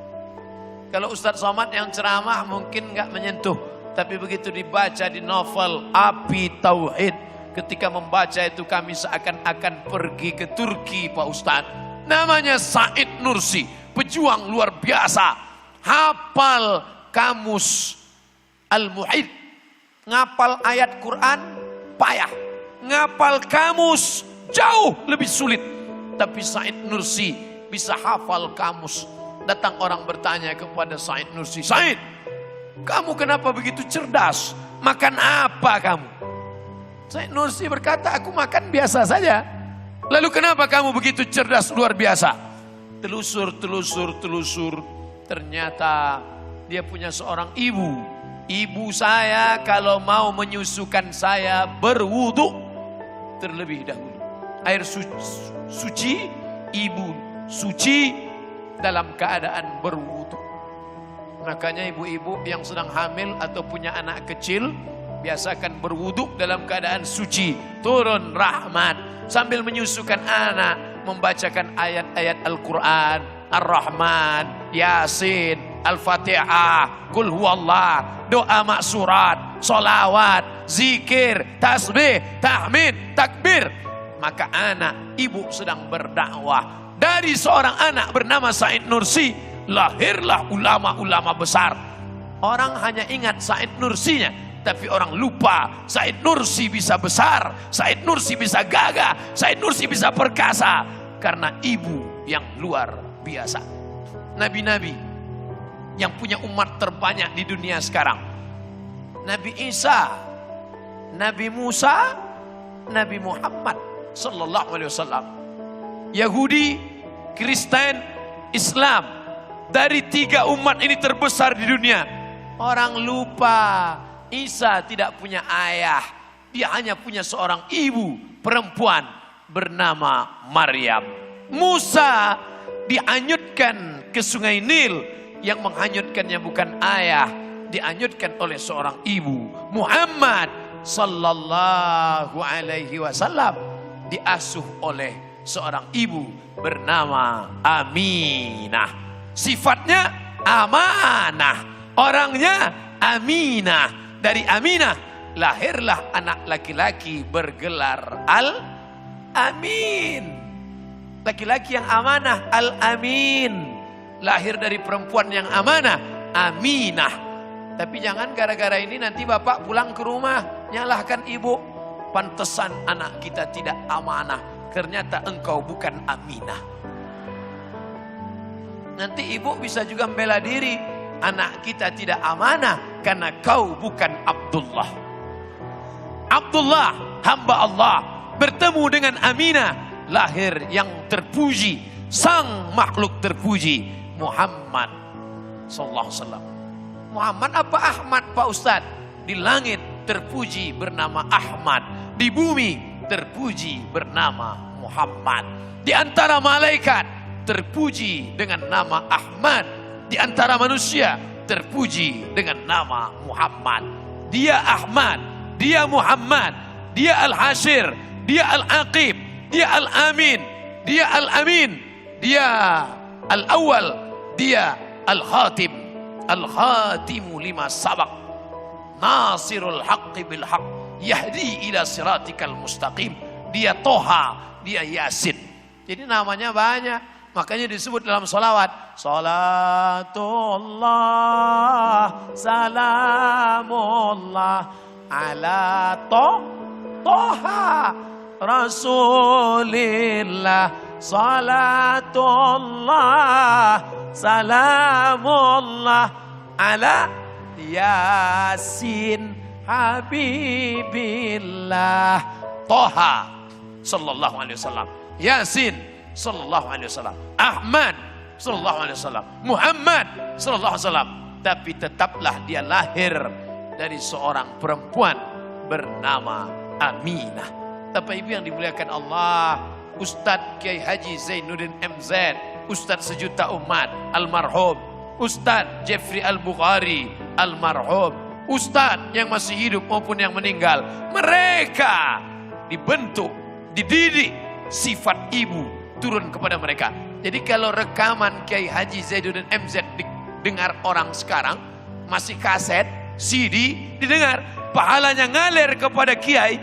Kalau Ustadz Somad yang ceramah mungkin gak menyentuh. Tapi begitu dibaca di novel Api Tauhid, ketika membaca itu kami seakan-akan pergi ke Turki Pak Ustadz. Namanya Said Nursi, pejuang luar biasa. Hafal kamus Al-Muhid. Ngapal ayat Quran payah. Ngapal kamus jauh lebih sulit. Tapi Said Nursi bisa hafal kamus. Datang orang bertanya kepada Said Nursi, Said, kamu kenapa begitu cerdas? Makan apa kamu? Said Nursi berkata, aku makan biasa saja. Lalu kenapa kamu begitu cerdas luar biasa? Telusur. Ternyata dia punya seorang ibu. Ibu saya kalau mau menyusukan saya berwudu terlebih dahulu. Air suci, ibu suci dalam keadaan berwudu. Makanya ibu-ibu yang sedang hamil atau punya anak kecil, biasakan berwudu dalam keadaan suci. Turun rahmat sambil menyusukan anak, membacakan ayat-ayat Al-Quran, Ar-Rahman, Yasin, Al-Fatihah, Qul Huwallah, doa maksurat, solawat, zikir, tasbih, tahmid, takbir. Maka anak ibu sedang berdakwah. Dari seorang anak bernama Said Nursi, lahirlah ulama-ulama besar. Orang hanya ingat Said Nursinya, tapi orang lupa Said Nursi bisa besar, Said Nursi bisa gagah, Said Nursi bisa perkasa. Karena ibu yang luar biasa. Nabi-nabi yang punya umat terbanyak di dunia sekarang. Nabi Isa, Nabi Musa, Nabi Muhammad sallallahu alaihi wasallam. Yahudi, Kristen, Islam. Dari 3 umat ini terbesar di dunia. Orang lupa Isa tidak punya ayah. Dia hanya punya seorang ibu perempuan bernama Maryam. Musa dihanyutkan ke sungai Nil, yang menghanyutkannya bukan ayah, dihanyutkan oleh seorang ibu. Muhammad sallallahu alaihi wasallam diasuh oleh seorang ibu bernama Aminah. Sifatnya amanah, orangnya Aminah. Dari Aminah lahirlah anak laki-laki bergelar Al-Amin. Laki-laki yang amanah, Al-Amin. Lahir dari perempuan yang amanah, Aminah. Tapi jangan gara-gara ini nanti bapak pulang ke rumah nyalahkan ibu. Pantesan anak kita tidak amanah, ternyata engkau bukan Aminah. Nanti ibu bisa juga membela diri, anak kita tidak amanah karena kau bukan Abdullah. Abdullah, hamba Allah, bertemu dengan Aminah, lahir yang terpuji, sang makhluk terpuji, Muhammad sallallahu alaihi wasallam. Muhammad apa Ahmad Pak Ustadz? Di langit terpuji bernama Ahmad, di bumi terpuji bernama Muhammad. Di antara malaikat terpuji dengan nama Ahmad, di antara manusia terpuji dengan nama Muhammad. Dia Ahmad, dia Muhammad, dia Al-Hashir, dia Al-Aqib, dia Al-Amin, dia Al-Amin, dia Al-Awwal, dia Al-Khatim. Al-Khatimu lima sabak, Nasirul haqqi bil haqq, yahdi ila siratikal mustaqim. Dia Toha, dia Yasin. Jadi namanya banyak. Makanya disebut dalam salawat, salatullah salamullah ala Toha Rasulillah. Salatullah salamullah ala Yasin Habibillah. Toha sallallahu alaihi wasallam, Yasin sallallahu alaihi wasallam, Ahmad sallallahu alaihi wasallam, Muhammad sallallahu alaihi wasallam. Tapi tetaplah dia lahir dari seorang perempuan bernama Aminah. Bapak Ibu yang dimuliakan Allah, Ustadz Kiai Haji Zainuddin MZ, Ustadz sejuta umat almarhum, Ustadz Jeffrey Al-Bukhari almarhum, Ustadz yang masih hidup maupun yang meninggal, mereka dibentuk, dididik sifat ibu turun kepada mereka. Jadi kalau rekaman Kiai Haji Zainuddin MZ didengar orang sekarang, masih kaset, CD didengar, pahalanya ngalir kepada Kiai,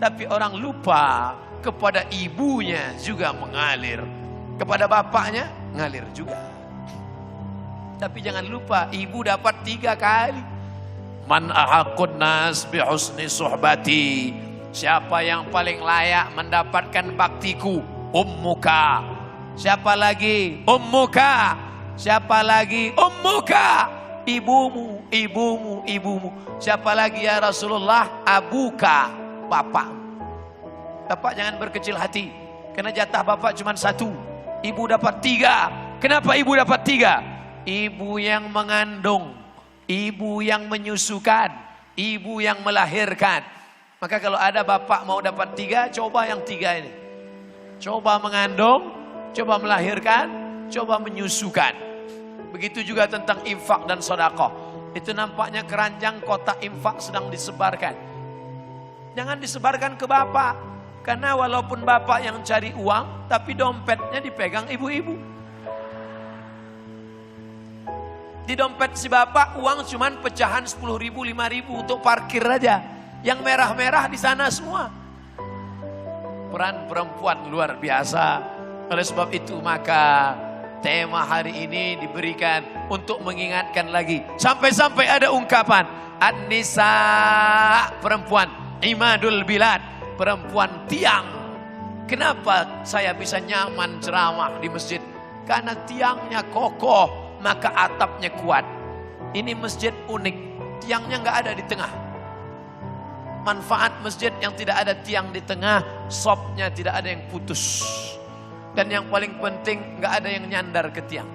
tapi orang lupa kepada ibunya juga mengalir, kepada bapaknya ngalir juga. Tapi jangan lupa ibu dapat 3 kali. Man ahakun nas bi husni suhbati, siapa yang paling layak mendapatkan baktiku? Ummuka. Siapa lagi? Ummuka. Siapa lagi? Ummuka. Ibumu, ibumu, ibumu. Siapa lagi ya Rasulullah? Abuka, bapak. Bapak jangan berkecil hati, karena jatah bapak cuma 1, ibu dapat 3. Kenapa ibu dapat 3? Ibu yang mengandung, ibu yang menyusukan, ibu yang melahirkan. Maka kalau ada bapak mau dapat 3, coba yang 3 ini. Coba mengandung, coba melahirkan, coba menyusukan. Begitu juga tentang infak dan sedekah. Itu nampaknya keranjang kotak infak sedang disebarkan. Jangan disebarkan ke bapak. Karena walaupun bapak yang cari uang, tapi dompetnya dipegang ibu-ibu. Di dompet si bapak uang cuman pecahan 10.000, 5.000 untuk parkir aja. Yang merah-merah di sana semua. Peran perempuan luar biasa. Oleh sebab itu maka tema hari ini diberikan untuk mengingatkan lagi. Sampai-sampai ada ungkapan An-Nisa, perempuan Imadul Bilad, perempuan tiang. Kenapa saya bisa nyaman ceramah di masjid? Karena tiangnya kokoh, maka atapnya kuat. Ini masjid unik, tiangnya nggak ada di tengah. Manfaat masjid yang tidak ada tiang di tengah, sopnya tidak ada yang putus. Dan yang paling penting, nggak ada yang nyandar ke tiang.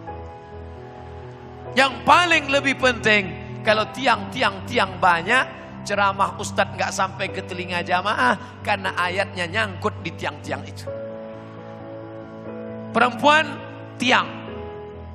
Yang paling lebih penting, kalau tiang banyak, ceramah ustadz nggak sampai ke telinga jamaah karena ayatnya nyangkut di tiang-tiang itu. Perempuan tiang,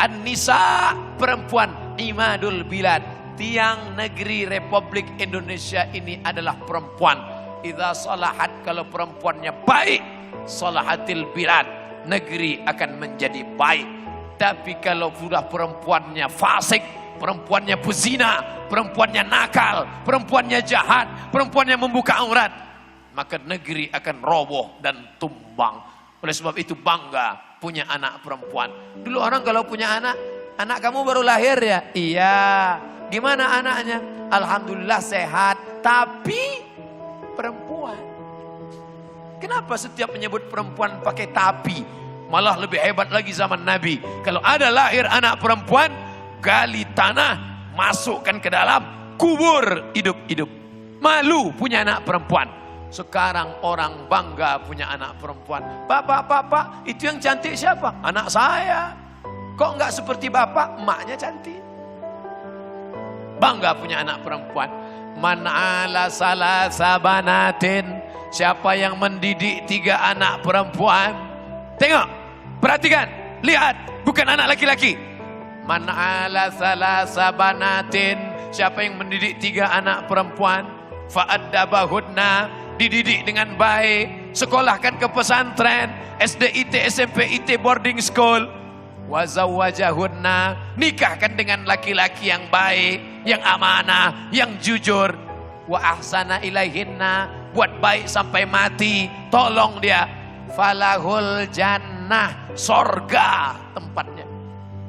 an-nisa perempuan, imadul bilad, tiang negeri Republik Indonesia ini adalah perempuan. Idza salahat, kalau perempuannya baik, salahatil bilad, negeri akan menjadi baik. Tapi kalau sudah perempuannya fasik, perempuannya pezina, perempuannya nakal, perempuannya jahat, perempuannya membuka aurat, maka negeri akan roboh dan tumbang. Oleh sebab itu bangga punya anak perempuan. Dulu orang kalau punya anak kamu baru lahir ya? Iya. Gimana anaknya? Alhamdulillah sehat, tapi perempuan. Kenapa setiap menyebut perempuan pakai tapi? Malah lebih hebat lagi zaman Nabi. Kalau ada lahir anak perempuan, gali tanah, masukkan ke dalam, kubur hidup-hidup. Malu punya anak perempuan. Sekarang orang bangga punya anak perempuan. Bapak, itu yang cantik siapa? Anak saya. Kok enggak seperti bapak? Emaknya cantik. Bangga punya anak perempuan. Man ala salasa banatin. Siapa yang mendidik 3 anak perempuan? Tengok, perhatikan, lihat, bukan anak laki-laki. Man ala salasa banatin, siapa yang mendidik 3 anak perempuan, fa'addabahudna, dididik dengan baik, sekolahkan ke pesantren, SD, IT, SMP, IT, boarding school, wazawwajahudna, nikahkan dengan laki-laki yang baik, yang amanah, yang jujur, wa ahsana ilaihinna, buat baik sampai mati, tolong dia, falahul jannah, sorga tempatnya.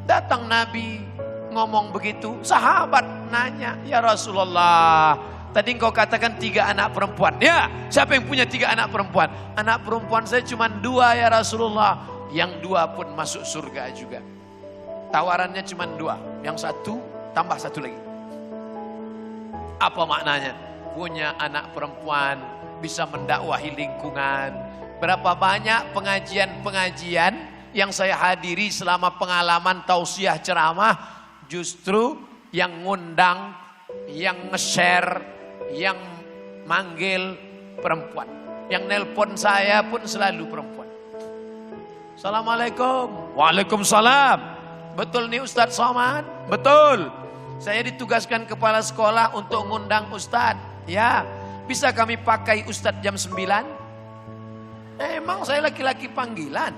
Datang Nabi ngomong begitu, sahabat nanya, ya Rasulullah, tadi engkau katakan 3 anak perempuan. Ya, siapa yang punya 3 anak perempuan? Anak perempuan saya cuma 2 ya Rasulullah. Yang 2 pun masuk surga juga. Tawarannya cuma 2, yang 1 tambah 1 lagi. Apa maknanya? Punya anak perempuan, bisa mendakwahi lingkungan. Berapa banyak pengajian-pengajian yang saya hadiri selama pengalaman tausiah ceramah, justru yang ngundang, yang nge-share, yang manggil perempuan. Yang nelpon saya pun selalu perempuan. Assalamualaikum. Waalaikumsalam. Betul nih Ustadz Somad? Betul. Saya ditugaskan kepala sekolah untuk ngundang Ustadz. Ya, bisa kami pakai Ustadz jam 9? Emang saya laki-laki panggilan.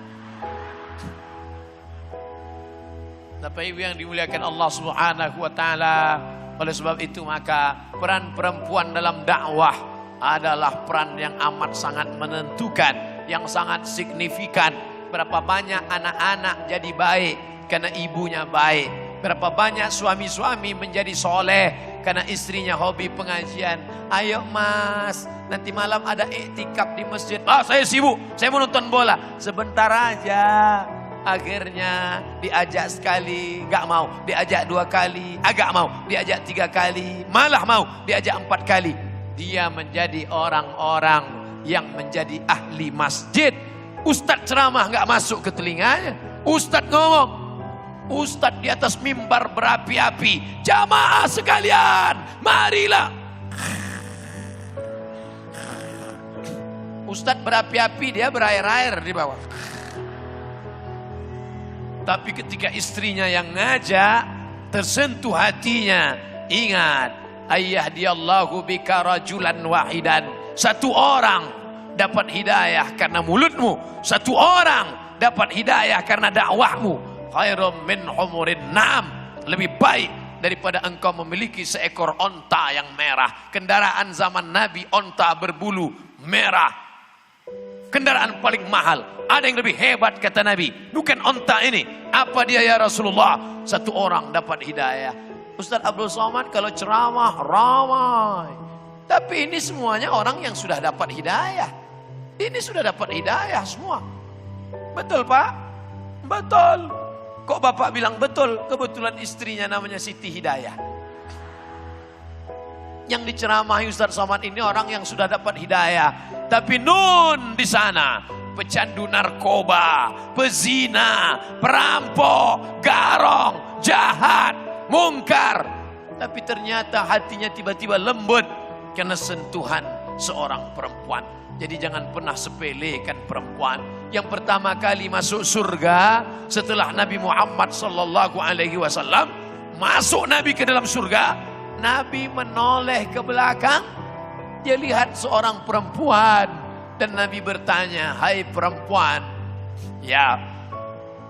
Bapak Ibu yang dimuliakan Allah Subhanahu wa taala, oleh sebab itu maka peran perempuan dalam dakwah adalah peran yang amat sangat menentukan, yang sangat signifikan. Berapa banyak anak-anak jadi baik karena ibunya baik. Berapa banyak suami-suami menjadi soleh karena istrinya hobi pengajian. Ayo mas, nanti malam ada iktikaf di masjid. Saya sibuk, saya mau nonton bola. Sebentar aja. Akhirnya diajak sekali, gak mau. Diajak 2 kali, agak mau. Diajak 3 kali, malah mau. Diajak 4 kali. Dia menjadi orang-orang yang menjadi ahli masjid. Ustadz ceramah gak masuk ke telinganya. Ustadz ngomong, Ustadz di atas mimbar berapi-api, jamaah sekalian, marilah. Ustadz berapi-api, dia berair-air di bawah. Tapi ketika istrinya yang ngajak, tersentuh hatinya. Ingat, ayyahdiyallahu bika rajulan wahidan. 1 orang dapat hidayah karena mulutmu. 1 orang dapat hidayah karena dakwahmu. Khairum min humurin na'am, lebih baik daripada engkau memiliki seekor onta yang merah. Kendaraan zaman Nabi onta berbulu merah. Kendaraan paling mahal. Ada yang lebih hebat kata Nabi, bukan onta ini. Apa dia ya Rasulullah? 1 orang dapat hidayah. Ustaz Abdul Somad kalau ceramah ramai. Tapi ini semuanya orang yang sudah dapat hidayah. Ini sudah dapat hidayah semua. Betul Pak? Betul. Kok Bapak bilang betul? Kebetulan istrinya namanya Siti Hidayah. Yang diceramahi Ustaz Somad ini orang yang sudah dapat hidayah. Tapi nun di sana, pecandu narkoba, pezina, perampok, garong, jahat, mungkar. Tapi ternyata hatinya tiba-tiba lembut. karena sentuhan seorang perempuan. Jadi jangan pernah sepelekan perempuan. Yang pertama kali masuk surga setelah Nabi Muhammad sallallahu alaihi wasallam, masuk Nabi ke dalam surga, Nabi menoleh ke belakang, dia lihat seorang perempuan dan Nabi bertanya, "Hai perempuan, ya,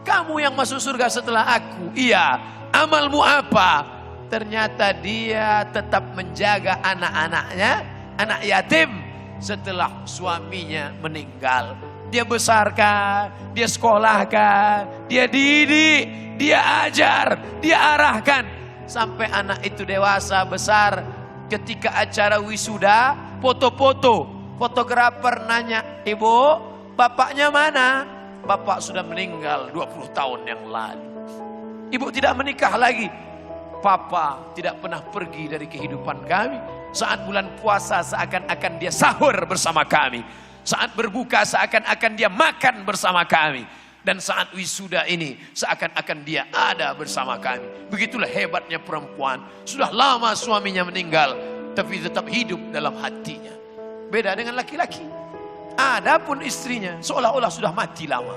kamu yang masuk surga setelah aku?" "Iya." "Amalmu apa?" Ternyata dia tetap menjaga anak-anaknya, anak yatim setelah suaminya meninggal. Dia besarkan, dia sekolahkan, dia didik, dia ajar, dia arahkan. Sampai anak itu dewasa, besar. Ketika acara wisuda, foto-foto. Fotografer nanya, "Ibu, bapaknya mana?" "Bapak sudah meninggal 20 tahun yang lalu." "Ibu tidak menikah lagi?" "Papa tidak pernah pergi dari kehidupan kami. Saat bulan puasa seakan-akan dia sahur bersama kami. Saat berbuka seakan-akan dia makan bersama kami. Dan saat wisuda ini seakan-akan dia ada bersama kami." Begitulah hebatnya perempuan. Sudah lama suaminya meninggal, tapi tetap hidup dalam hatinya. Beda dengan laki-laki. Adapun istrinya seolah-olah sudah mati lama.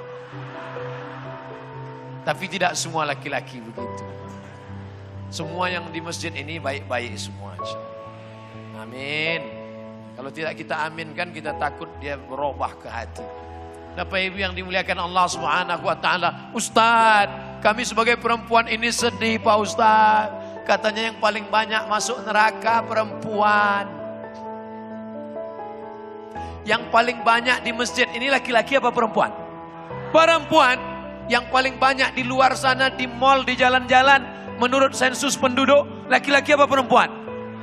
Tapi tidak semua laki-laki begitu. Semua yang di masjid ini baik-baik semua. Amin. Kalau tidak kita aminkan, kita takut dia berubah ke hati. Bapak Ibu yang dimuliakan Allah Subhanahu wa taala, "Ustaz, kami sebagai perempuan ini sedih Pak Ustaz. Katanya yang paling banyak masuk neraka perempuan. Yang paling banyak di masjid ini laki-laki apa perempuan?" Perempuan. Yang paling banyak di luar sana, di mall, di jalan-jalan, menurut sensus penduduk, laki-laki apa perempuan?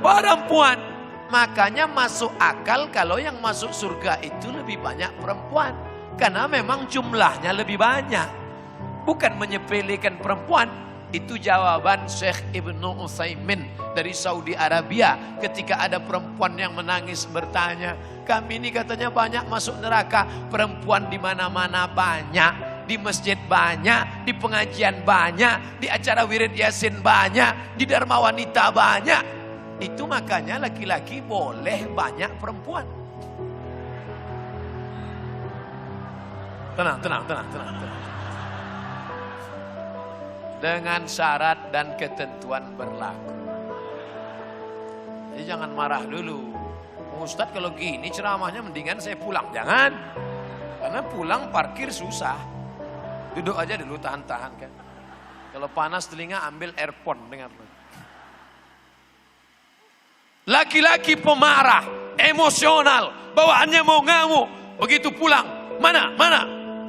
Perempuan. Makanya masuk akal kalau yang masuk surga itu lebih banyak perempuan. Karena memang jumlahnya lebih banyak. Bukan menyepelekan perempuan. Itu jawaban Syekh Ibnu Utsaimin dari Saudi Arabia. Ketika ada perempuan yang menangis bertanya, "Kami ini katanya banyak masuk neraka." Perempuan di mana-mana banyak. Di masjid banyak, di pengajian banyak, di acara wirid yasin banyak, di dharma wanita banyak. Itu makanya laki-laki boleh banyak perempuan. Tenang. Dengan syarat dan ketentuan berlaku. Jadi jangan marah dulu. Ustadz kalau gini ceramahnya mendingan saya pulang. Jangan. Karena pulang parkir susah. Duduk aja dulu, tahan-tahan kan. Kalau panas telinga ambil earphone, dengar. Laki-laki pemarah, emosional, bawaannya mau ngamuk. Begitu pulang, mana?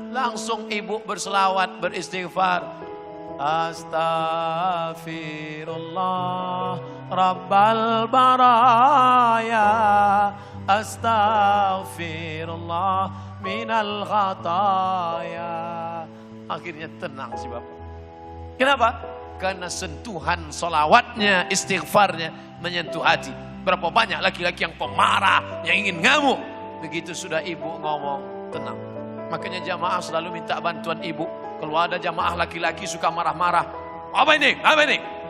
Langsung ibu berselawat, beristighfar. Astaghfirullah Rabbal baraya, astaghfirullah minal khataya. Akhirnya tenang si bapak. Kenapa? Karena sentuhan solawatnya, istighfarnya menyentuh hati. Berapa banyak laki-laki yang pemarah, yang ingin ngamuk. Begitu sudah ibu ngomong, tenang. Makanya jamaah selalu minta bantuan ibu. Kalau ada jamaah laki-laki suka marah-marah, Apa ini?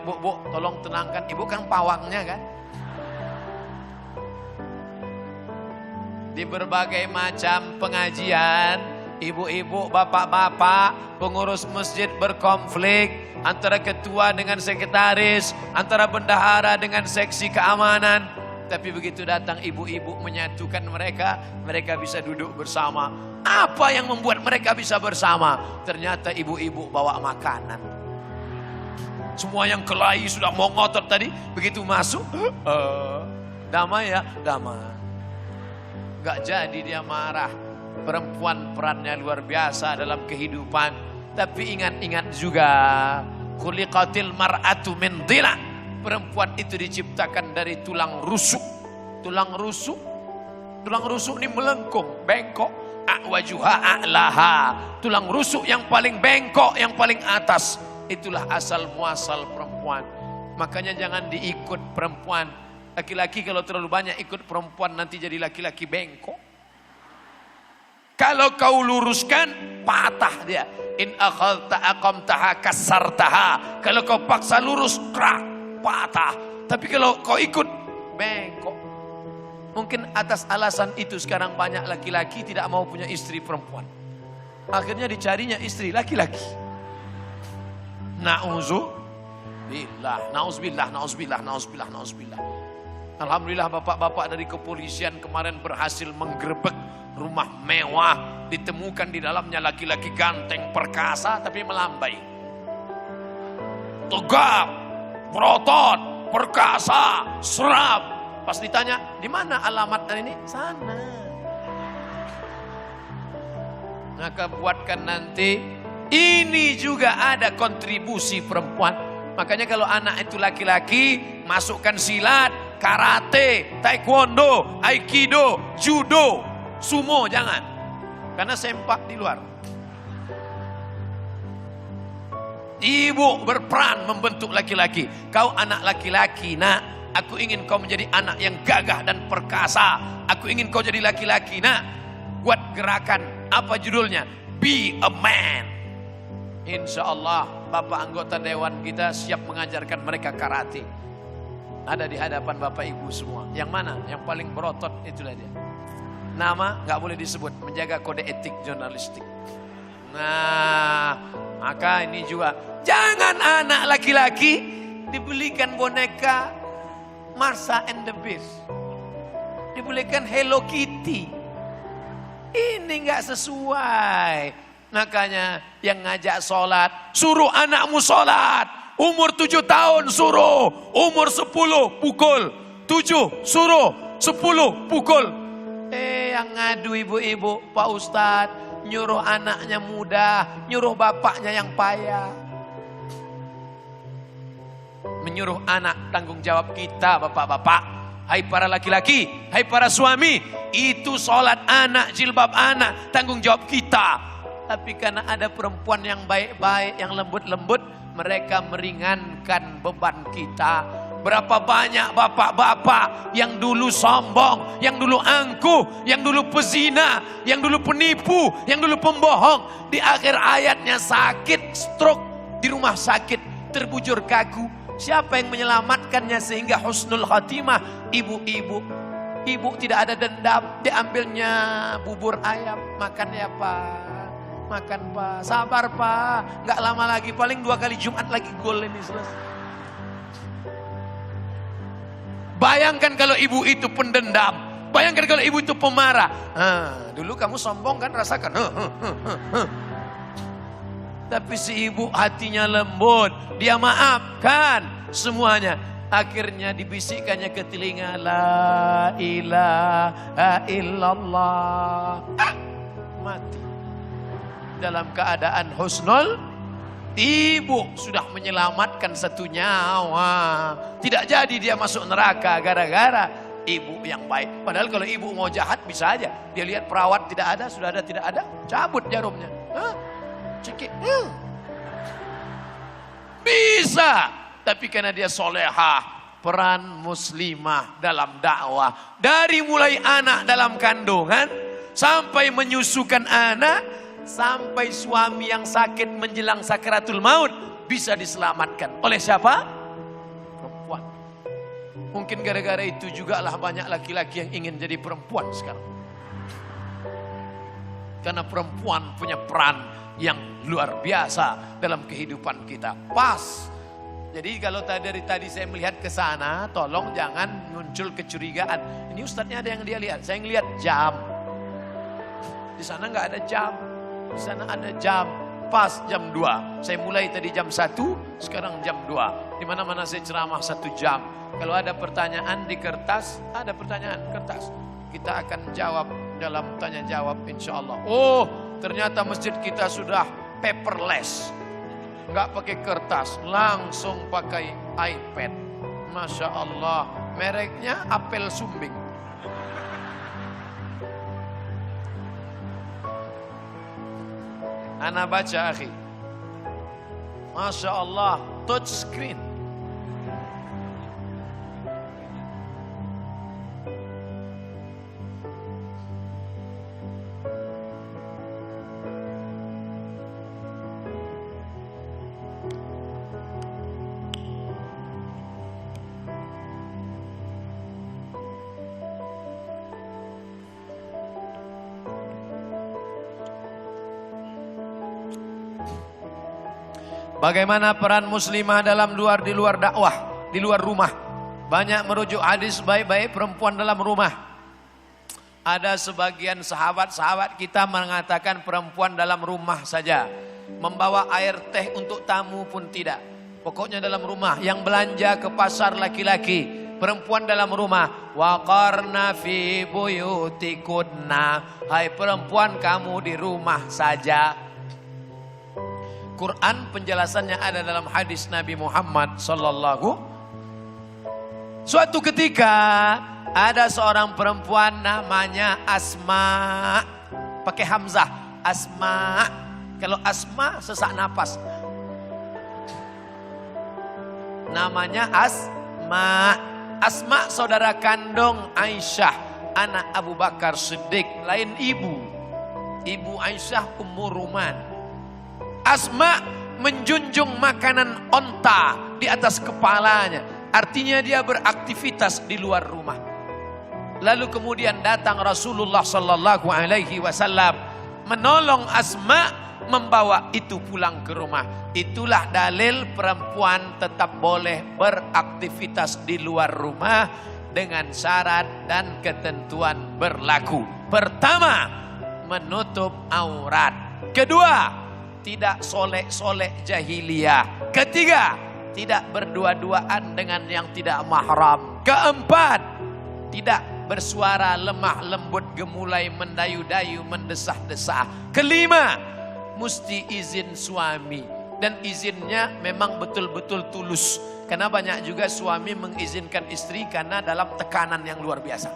Bu, tolong tenangkan. Ibu kan pawangnya kan. Di berbagai macam pengajian, ibu-ibu, bapak-bapak, pengurus masjid berkonflik antara ketua dengan sekretaris, antara bendahara dengan seksi keamanan. Tapi begitu datang ibu-ibu menyatukan mereka, mereka bisa duduk bersama. Apa yang membuat mereka bisa bersama? Ternyata ibu-ibu bawa makanan. Semua yang kelahi sudah mau ngotot tadi, begitu masuk, damai ya, damai. Gak jadi dia marah. Perempuan perannya luar biasa dalam kehidupan. Tapi ingat-ingat juga, khuliqatil mar'atu min dhila. Perempuan itu diciptakan dari tulang rusuk. Tulang rusuk ini melengkung, bengkok. A'wajuha a'laha. Tulang rusuk yang paling bengkok, yang paling atas. Itulah asal muasal perempuan. Makanya jangan diikut perempuan. Laki-laki kalau terlalu banyak ikut perempuan nanti jadi laki-laki bengkok. Kalau kau luruskan, patah dia. In akhadta aqamtaha kasartaha. Kalau kau paksa lurus, krak, patah. Tapi kalau kau ikut, bengkok. Mungkin atas alasan itu sekarang banyak laki-laki tidak mau punya istri perempuan. Akhirnya dicarinya istri laki-laki. Na'udzubillah, na'udzubillah, na'udzubillah, na'udzubillah, na'udzubillah. Alhamdulillah bapak-bapak dari kepolisian kemarin berhasil menggerebek rumah mewah. Ditemukan di dalamnya laki-laki ganteng perkasa tapi melambai. Tegap, berotot, perkasa, serap. Pas ditanya, di mana alamat ini? Sana. Maka buatkan nanti, ini juga ada kontribusi perempuan. Makanya kalau anak itu laki-laki, masukkan silat, karate, taekwondo, aikido, judo, sumo, jangan. Karena sempak di luar. Ibu berperan membentuk laki-laki. Kau anak laki-laki, nak. Aku ingin kau menjadi anak yang gagah dan perkasa. Aku ingin kau jadi laki-laki, nak. Buat gerakan, apa judulnya? Be a man. Insya Allah, Bapak anggota Dewan kita siap mengajarkan mereka karate. Ada di hadapan Bapak Ibu semua. Yang mana? Yang paling berotot, itulah dia. Nama gak boleh disebut, menjaga kode etik jurnalistik. Nah, maka ini juga. Jangan anak laki-laki dibelikan boneka Marsha and the Beast, dibelikan Hello Kitty. Ini gak sesuai. Makanya yang ngajak sholat, suruh anakmu sholat. Umur 7 tahun suruh, umur 10 pukul, 7 suruh, 10 pukul. Yang ngadu ibu-ibu, Pak Ustadz nyuruh anaknya muda, nyuruh bapaknya yang payah. Menyuruh anak, tanggung jawab kita bapak-bapak. Hai para laki-laki, hai para suami, itu sholat anak, jilbab anak, tanggung jawab kita. Tapi karena ada perempuan yang baik-baik, yang lembut-lembut, mereka meringankan beban kita. Berapa banyak bapak-bapak yang dulu sombong, yang dulu angkuh, yang dulu pezina, yang dulu penipu, yang dulu pembohong. Di akhir ayatnya sakit, stroke, di rumah sakit, terbujur kaku. Siapa yang menyelamatkannya sehingga husnul khatimah? Ibu-ibu. Ibu tidak ada dendam, diambilnya bubur ayam. Makan ya Pak, makan Pak, sabar Pak. Gak lama lagi, paling 2 kali Jumat lagi gol ini selesai. Bayangkan kalau ibu itu pendendam. Bayangkan kalau ibu itu pemarah. Dulu kamu sombong kan, rasakan. Tapi si ibu hatinya lembut. Dia maafkan semuanya. Akhirnya dibisikkannya ke telinga, la ilaha illallah. Mati. Dalam keadaan husnul, ibu sudah menyelamatkan satu nyawa. Tidak jadi dia masuk neraka gara-gara ibu yang baik. Padahal kalau ibu mau jahat bisa aja. Dia lihat perawat tidak ada, sudah ada tidak ada, cabut jarumnya. Cekik. Bisa. Tapi karena dia solehah, peran muslimah dalam dakwah. Dari mulai anak dalam kandungan, sampai menyusukan anak, sampai suami yang sakit menjelang sakaratul maut, bisa diselamatkan. Oleh siapa? Perempuan. Mungkin gara-gara itu juga lah banyak laki-laki yang ingin jadi perempuan sekarang. Karena perempuan punya peran yang luar biasa dalam kehidupan kita. Pas. Jadi kalau dari tadi saya melihat ke sana, tolong jangan muncul kecurigaan. Ini ustadznya ada yang dia lihat. Saya ngelihat jam. Di sana nggak ada jam. Di sana ada jam. Pas jam 2. Saya mulai tadi jam 1, sekarang jam 2. Di mana-mana saya ceramah 1 jam. Kalau ada pertanyaan di kertas, ada pertanyaan kertas. Kita akan jawab dalam tanya jawab insya Allah. Oh, ternyata masjid kita sudah paperless. Enggak pakai kertas, langsung pakai iPad. Masya Allah, mereknya apel sumbing. Ana baca akhi. Masya Allah, touch screen. Bagaimana peran muslimah di luar dakwah, di luar rumah. Banyak merujuk hadis baik-baik perempuan dalam rumah. Ada sebagian sahabat-sahabat kita mengatakan perempuan dalam rumah saja. Membawa air teh untuk tamu pun tidak. Pokoknya dalam rumah. Yang belanja ke pasar laki-laki, perempuan dalam rumah. Waqarna fi buyutikunna. Hai perempuan, kamu di rumah saja. Quran penjelasannya ada dalam hadis Nabi Muhammad sallallahu. Suatu ketika ada seorang perempuan namanya Asma, pakai hamzah, Asma. Kalau Asma sesak napas. Namanya Asma. Asma saudara kandung Aisyah, anak Abu Bakar Siddiq, lain ibu. Ibu Aisyah Ummu Ruman. Asma menjunjung makanan onta di atas kepalanya. Artinya dia beraktivitas di luar rumah. Lalu kemudian datang Rasulullah sallallahu alaihi wasallam menolong Asma membawa itu pulang ke rumah. Itulah dalil perempuan tetap boleh beraktivitas di luar rumah dengan syarat dan ketentuan berlaku. Pertama, menutup aurat. Kedua, tidak solek-solek jahiliyah. Ketiga, tidak berdua-duaan dengan yang tidak mahram. Keempat, tidak bersuara lemah lembut gemulai mendayu-dayu mendesah-desah. Kelima, mesti izin suami. Dan izinnya memang betul-betul tulus. Karena banyak juga suami mengizinkan istri karena dalam tekanan yang luar biasa.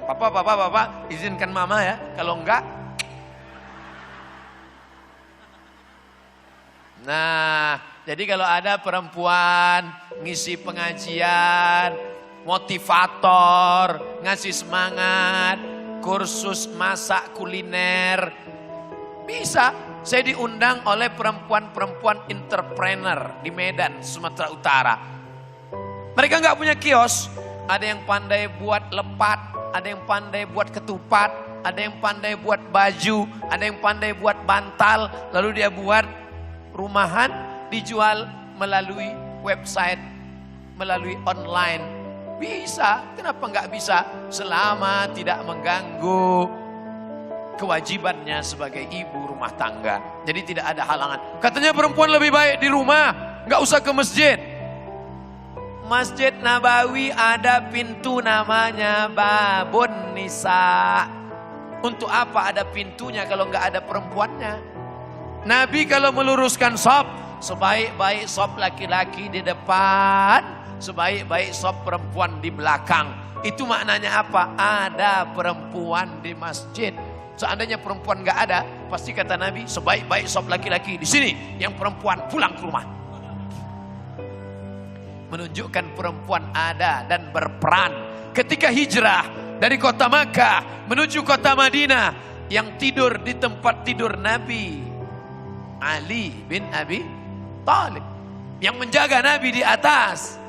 Papa, izinkan mama ya. Kalau enggak. Nah, jadi kalau ada perempuan ngisi pengajian, motivator, ngasih semangat, kursus masak kuliner, bisa. Saya diundang oleh perempuan-perempuan entrepreneur di Medan, Sumatera Utara. Mereka nggak punya kios. Ada yang pandai buat lepat, ada yang pandai buat ketupat, ada yang pandai buat baju, ada yang pandai buat bantal. Lalu dia buat rumahan, dijual melalui website, melalui online. Bisa, kenapa nggak bisa? Selama tidak mengganggu kewajibannya sebagai ibu rumah tangga. Jadi tidak ada halangan. Katanya perempuan lebih baik di rumah, nggak usah ke masjid. Masjid Nabawi ada pintu namanya Babun Nisa. Untuk apa ada pintunya kalau nggak ada perempuannya? Nabi kalau meluruskan shaf, sebaik-baik shaf laki-laki di depan, sebaik-baik shaf perempuan di belakang. Itu maknanya apa? Ada perempuan di masjid. Seandainya perempuan nggak ada, pasti kata Nabi, sebaik-baik shaf laki-laki di sini, yang perempuan pulang ke rumah. Menunjukkan perempuan ada dan berperan. Ketika hijrah dari kota Makkah menuju kota Madinah, yang tidur di tempat tidur Nabi Ali bin Abi Thalib, yang menjaga Nabi di atas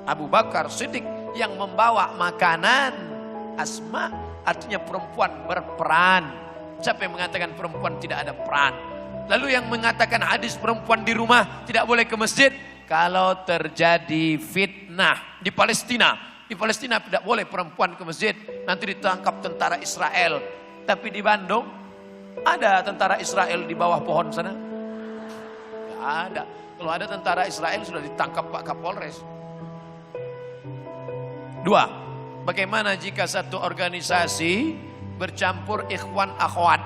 Abu Bakar Siddiq, yang membawa makanan Asma. Artinya perempuan berperan. Siapa yang mengatakan perempuan tidak ada peran? Lalu yang mengatakan hadis perempuan di rumah tidak boleh ke masjid, kalau terjadi fitnah di Palestina. Di Palestina tidak boleh perempuan ke masjid, nanti ditangkap tentara Israel. Tapi di Bandung ada tentara Israel di bawah pohon sana? Tidak ada. Kalau ada tentara Israel sudah ditangkap Pak Kapolres. Dua, bagaimana jika satu organisasi bercampur ikhwan akhwat?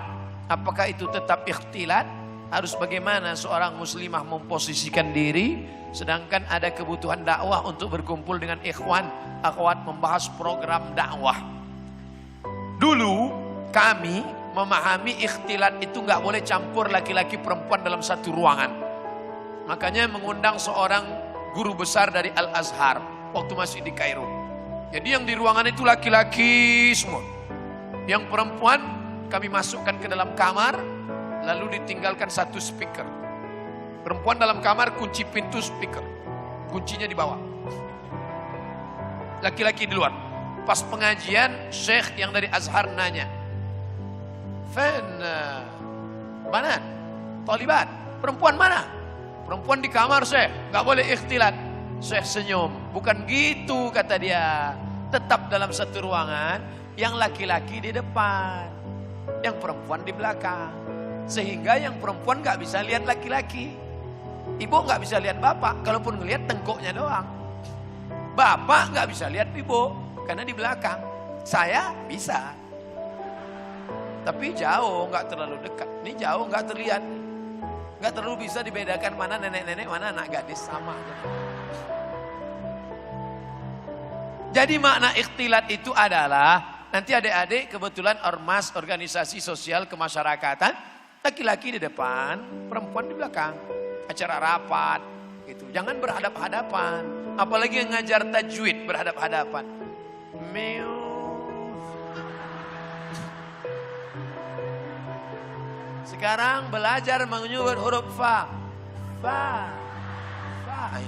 Apakah itu tetap ikhtilat? Harus bagaimana seorang muslimah memposisikan diri, sedangkan ada kebutuhan dakwah untuk berkumpul dengan ikhwan akhwat membahas program dakwah. Dulu kami memahami ikhtilat itu nggak boleh campur laki-laki perempuan dalam satu ruangan. Makanya mengundang seorang guru besar dari Al-Azhar waktu masih di Kairo. Jadi yang di ruangan itu laki-laki semua. Yang perempuan kami masukkan ke dalam kamar, lalu ditinggalkan satu speaker. Perempuan dalam kamar, kunci pintu, speaker. Kuncinya di bawah. Laki-laki di luar. Pas pengajian, syekh yang dari Azhar nanya, "Fan, banat, talibat, Perempuan mana? Perempuan di kamar Syekh, nggak boleh ikhtilat. Syekh senyum. Bukan gitu kata dia. Tetap dalam satu ruangan, yang laki-laki di depan, yang perempuan di belakang. Sehingga yang perempuan nggak bisa lihat laki-laki. Ibu nggak bisa lihat bapak, kalaupun ngelihat tengkuknya doang. Bapak nggak bisa lihat ibu, karena di belakang. Saya bisa. Tapi jauh, nggak terlalu dekat. Ini jauh, nggak terlihat. Nggak terlalu bisa dibedakan mana nenek-nenek, mana anak gadis, sama aja. Jadi makna ikhtilat itu adalah, nanti adik-adik kebetulan ormas, organisasi sosial kemasyarakatan, laki-laki di depan, perempuan di belakang. Acara rapat, gitu. Jangan berhadap-hadapan. Apalagi yang ngajar tajwid berhadap-hadapan. Sekarang belajar menyebut huruf fa. Fa.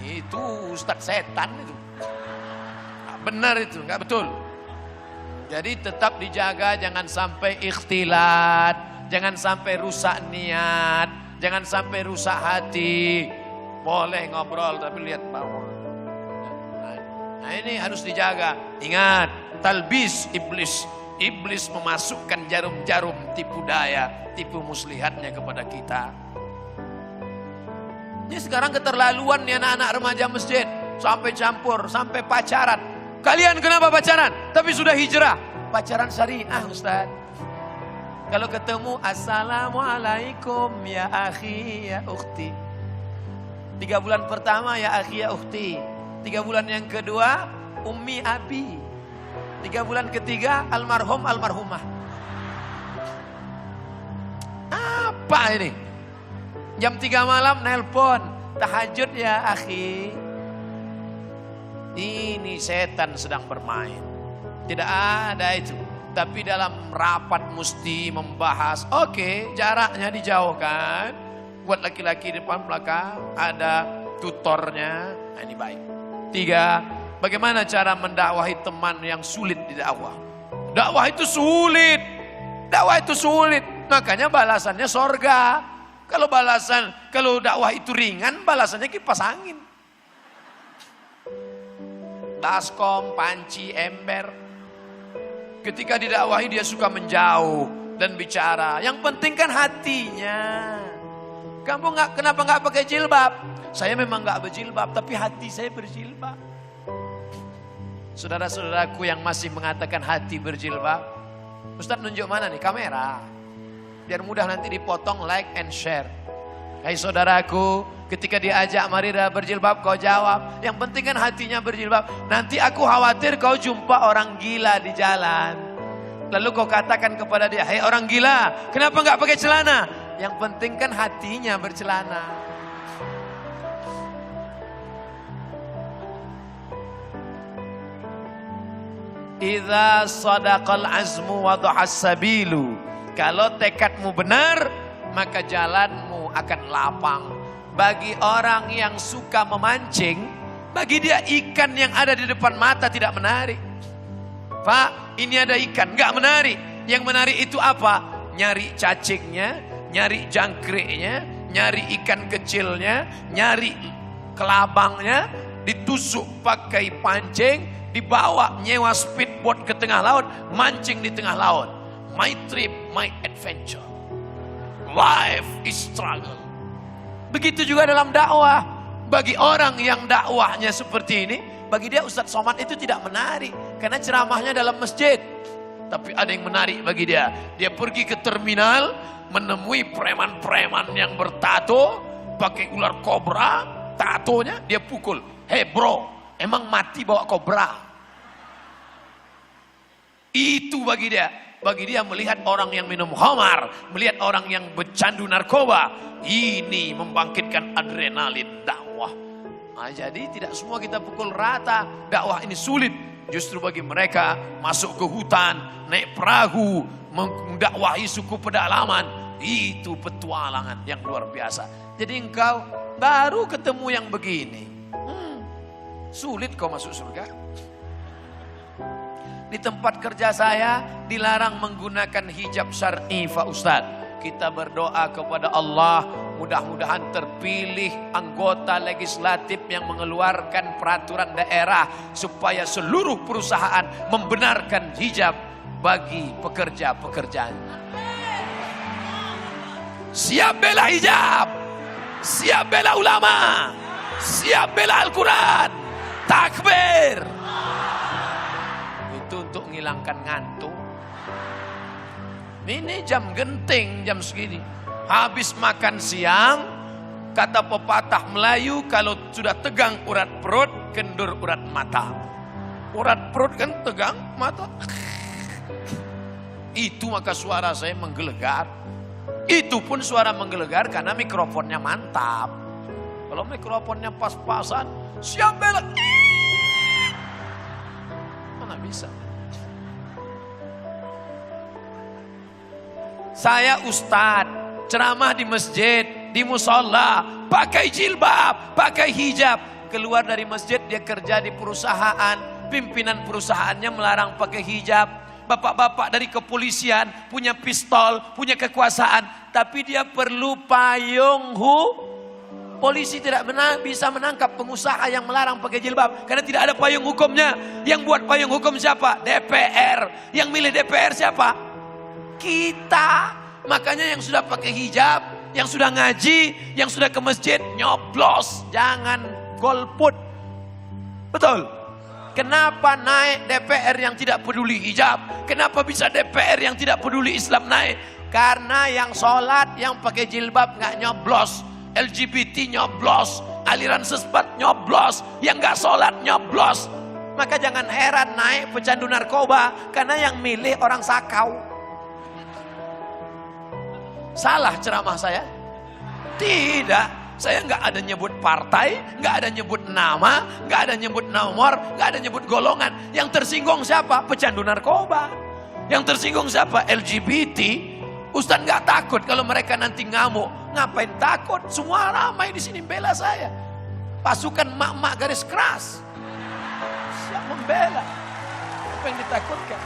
Itu ustaz setan itu. Nggak benar itu, nggak betul. Jadi tetap dijaga, jangan sampai ikhtilat, jangan sampai rusak niat, jangan sampai rusak hati. Boleh ngobrol tapi lihat bawah. Nah ini harus dijaga. Ingat, talbis iblis. Iblis memasukkan jarum-jarum tipu daya, tipu muslihatnya kepada kita. Ini sekarang keterlaluan nih anak-anak remaja masjid. Sampai campur, sampai pacaran. Kalian kenapa pacaran? Tapi sudah hijrah. Pacaran syariah Ustaz. Kalau ketemu, assalamualaikum ya akhi ya ukhti. 3 bulan pertama ya akhi ya ukhti. 3 bulan yang kedua, ummi abi. 3 bulan ketiga, almarhum almarhumah. Apa ini? Jam 3 malam nelpon, tahajud ya akhi. Ini setan sedang bermain. Tidak ada itu. Tapi dalam rapat mesti membahas. Oke, jaraknya dijauhkan. Buat laki-laki depan belakang, ada tutornya. Nah, ini baik. 3, bagaimana cara mendakwahi teman yang sulit di dakwah? Dakwah itu sulit. Dakwah itu sulit. Makanya balasannya sorga. Kalau dakwah itu ringan, balasannya kipas angin. Baskom, panci, ember. Ketika didakwahi dia suka menjauh dan bicara. Yang penting kan hatinya. Kamu kenapa nggak pakai jilbab? Saya memang nggak berjilbab, tapi hati saya berjilbab. Saudara-saudaraku yang masih mengatakan hati berjilbab, Ustaz nunjuk mana nih? Kamera. Biar mudah nanti dipotong, like and share. Hai saudaraku, ketika diajak Marira berjilbab, kau jawab. Yang penting kan hatinya berjilbab. Nanti aku khawatir kau jumpa orang gila di jalan. Lalu kau katakan kepada dia, hei orang gila, kenapa nggak pakai celana? Yang penting kan hatinya bercelana. Idza sadaqal azmu wa dhahas sabilu. Kalau tekadmu benar, maka jalanmu akan lapang. Bagi orang yang suka memancing, bagi dia ikan yang ada di depan mata tidak menarik. Pak, ini ada ikan, enggak menarik. Yang menarik itu apa? Nyari cacingnya, nyari jangkriknya, nyari ikan kecilnya, nyari kelabangnya, ditusuk pakai pancing, dibawa nyewa speedboat ke tengah laut, mancing di tengah laut. My trip, my adventure. Life is struggle. Begitu juga dalam dakwah. Bagi orang yang dakwahnya seperti ini, bagi dia Ustadz Somad itu tidak menarik. Karena ceramahnya dalam masjid. Tapi ada yang menarik bagi dia. Dia pergi ke terminal, menemui preman-preman yang bertato, pakai ular kobra, tatonya dia pukul. Hey bro, emang mati bawa kobra? Itu bagi dia. Bagi dia melihat orang yang minum khamar, melihat orang yang bercandu narkoba, ini membangkitkan adrenalin dakwah. Nah, jadi tidak semua kita pukul rata. Dakwah ini sulit. Justru bagi mereka masuk ke hutan, naik perahu, mendakwahi suku pedalaman, itu petualangan yang luar biasa. Jadi engkau baru ketemu yang begini, sulit kau masuk surga. Di tempat kerja saya dilarang menggunakan hijab syar'i Pak Ustadz. kita berdoa kepada Allah, mudah-mudahan terpilih anggota legislatif yang mengeluarkan peraturan daerah supaya seluruh perusahaan membenarkan hijab bagi pekerja-pekerjaannya. Siap bela hijab, siap bela ulama, siap bela Al-Quran. Takbir. Itu untuk menghilangkan ngantuk. Ini jam genting, jam segini. Habis makan siang, kata pepatah Melayu, kalau sudah tegang urat perut, kendur urat mata. Urat perut kan tegang, mata. Itu maka suara saya menggelegar. Itu pun suara menggelegar karena mikrofonnya mantap. Kalau mikrofonnya pas-pasan, siap bela. Mana bisa? Saya ustadz, ceramah di masjid, di musola, pakai jilbab, pakai hijab. Keluar dari masjid dia kerja di perusahaan, pimpinan perusahaannya melarang pakai hijab. Bapak-bapak dari kepolisian punya pistol, punya kekuasaan, tapi dia perlu payung. Polisi tidak bisa menangkap pengusaha yang melarang pakai jilbab karena tidak ada payung hukumnya. Yang buat payung hukum siapa? DPR. Yang milih DPR siapa? Kita. Makanya yang sudah pakai hijab, yang sudah ngaji, yang sudah ke masjid, nyoblos, jangan golput. Betul? Kenapa naik DPR yang tidak peduli hijab? Kenapa bisa DPR yang tidak peduli Islam naik? Karena yang sholat, yang pakai jilbab nggak nyoblos, LGBT nyoblos, aliran sesat nyoblos, yang nggak sholat nyoblos. Maka jangan heran naik pecandu narkoba, karena yang milih orang sakau. Salah ceramah saya? Tidak. Saya nggak ada nyebut partai, nggak ada nyebut nama, nggak ada nyebut nomor, nggak ada nyebut golongan. Yang tersinggung siapa? Pecandu narkoba. Yang tersinggung siapa? LGBT. Ustaz nggak takut kalau mereka nanti ngamuk. Ngapain takut? Semua ramai di sini bela saya. Pasukan mak-mak garis keras. Siap membela. Apa yang ditakutkan?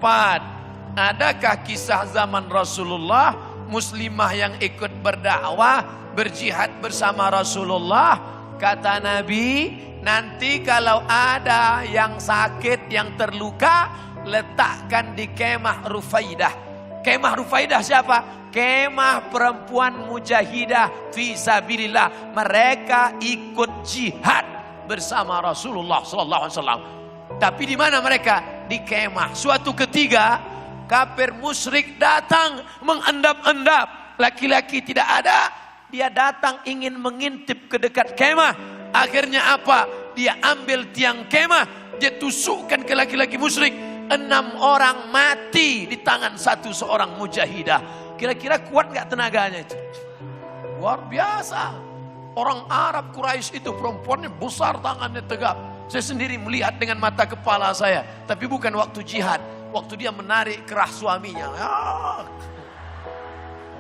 4. Adakah kisah zaman Rasulullah, muslimah yang ikut berdakwah, berjihad bersama Rasulullah? Kata Nabi, nanti kalau ada yang sakit, yang terluka, letakkan di kemah Rufaidah. Kemah Rufaidah siapa? Kemah perempuan mujahidah fi sabilillah. Mereka ikut jihad bersama Rasulullah SAW. Tapi di mana mereka? Di kemah. Suatu ketika kafir musyrik datang mengendap-endap. Laki-laki tidak ada. Dia datang ingin mengintip ke dekat kemah. Akhirnya apa? Dia ambil tiang kemah. Dia tusukkan ke laki-laki musyrik. 6 orang mati di tangan seorang mujahidah. Kira-kira kuat gak tenaganya itu? Luar biasa. Orang Arab Quraisy itu perempuannya besar, tangannya tegap. Saya sendiri melihat dengan mata kepala saya. Tapi bukan waktu jihad. Waktu dia menarik kerah suaminya. Ya.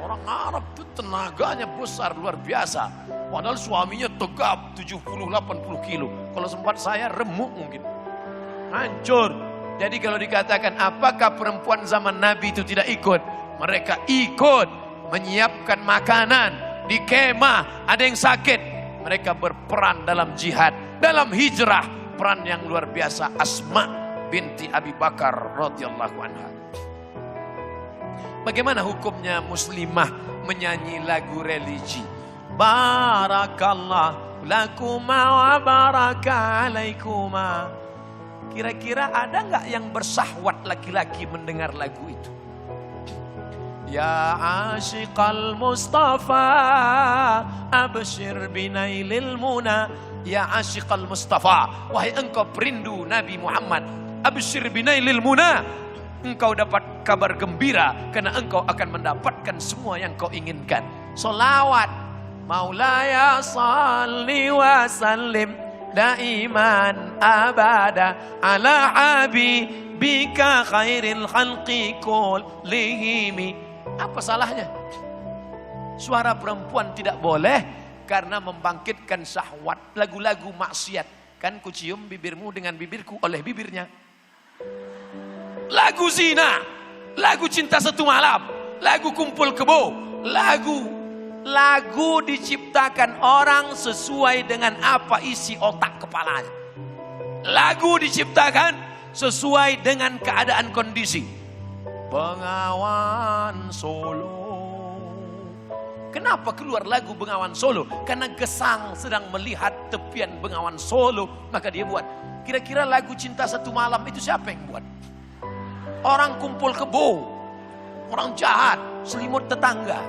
Orang Arab itu tenaganya besar, luar biasa. Padahal suaminya tegap 70-80 kilo. Kalau sempat saya remuk mungkin. Hancur. Jadi kalau dikatakan apakah perempuan zaman Nabi itu tidak ikut? Mereka ikut menyiapkan makanan di kemah. Ada yang sakit. Mereka berperan dalam jihad. Dalam hijrah, peran yang luar biasa. Asma binti Abi Bakar radhiyallahu anha. Bagaimana hukumnya muslimah menyanyi lagu religi? Barakallah lakuma wa baraka alaikuma. Kira-kira ada nggak yang bersahwat laki-laki mendengar lagu itu? Ya asyiqal Mustafa abshir binailil muna. Ya asyiqal Mustafa, wahai engkau perindu Nabi Muhammad, abshir binailil muna. Engkau dapat kabar gembira karena engkau akan mendapatkan semua yang kau inginkan. Solawat Maulaya salli wa sallim daiman abada ala habibika khairil khalqi kullihim. Apa salahnya? Suara perempuan tidak boleh karena membangkitkan syahwat. Lagu-lagu maksiat. Kan ku cium bibirmu dengan bibirku oleh bibirnya. lagu zina, lagu cinta satu malam, lagu kumpul kebo, lagu diciptakan orang sesuai dengan apa isi otak kepalanya. Lagu diciptakan sesuai dengan keadaan kondisi. Bengawan Solo. Kenapa keluar lagu Bengawan Solo? Karena Gesang sedang melihat tepian Bengawan Solo, maka dia buat. Kira-kira lagu cinta satu malam itu siapa yang buat? Orang kumpul kebo, orang jahat, selimut tetangga.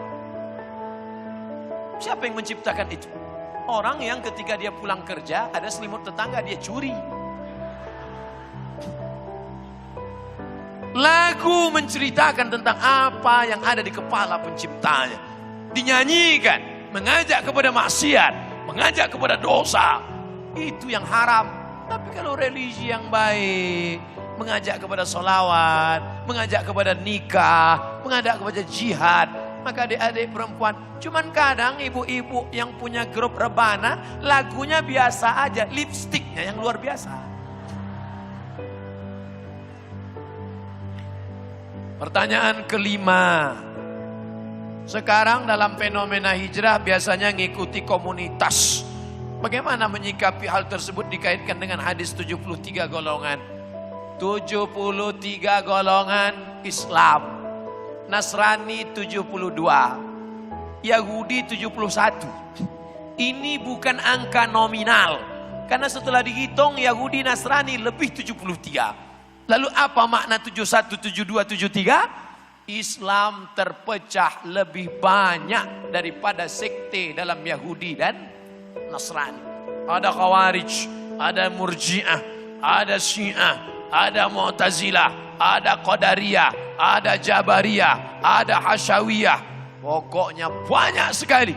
Siapa yang menciptakan itu? Orang yang ketika dia pulang kerja, ada selimut tetangga, dia curi. Lagu menceritakan tentang apa yang ada di kepala penciptanya. Dinyanyikan, mengajak kepada maksiat, mengajak kepada dosa. Itu yang haram. Tapi kalau religi yang baik, mengajak kepada sholawat, mengajak kepada nikah, mengajak kepada jihad, maka adik-adik perempuan, cuman kadang ibu-ibu yang punya grup rebana, lagunya biasa aja, lipstiknya yang luar biasa. Pertanyaan kelima. Sekarang dalam fenomena hijrah biasanya ngikuti komunitas. Bagaimana menyikapi hal tersebut dikaitkan dengan hadis 73 golongan. 73 golongan Islam. Nasrani 72. Yahudi 71. Ini bukan angka nominal. Karena setelah dihitung Yahudi Nasrani lebih 73. Lalu apa makna 71, 72, 73? Islam terpecah lebih banyak daripada sekte dalam Yahudi dan Nasrani. Ada Khawarij, ada Murji'ah, ada Syiah, ada Mu'tazilah, ada Qadariyah, ada Jabariyah, ada Hasyawiyah. Pokoknya banyak sekali.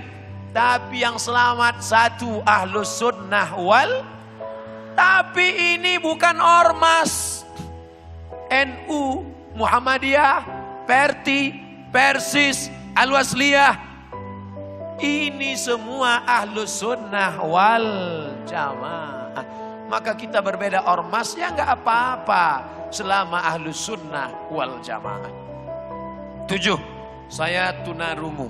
Tapi yang selamat satu, Ahlus Sunnah wal. Tapi ini bukan ormas. NU, Muhammadiyah, Perti, Persis, Al-Wasliyah. Ini semua Ahlus Sunnah wal Jamaah. Maka kita berbeda ormas ya enggak apa-apa selama Ahlus Sunnah wal Jamaah. 7. Saya tunarungu.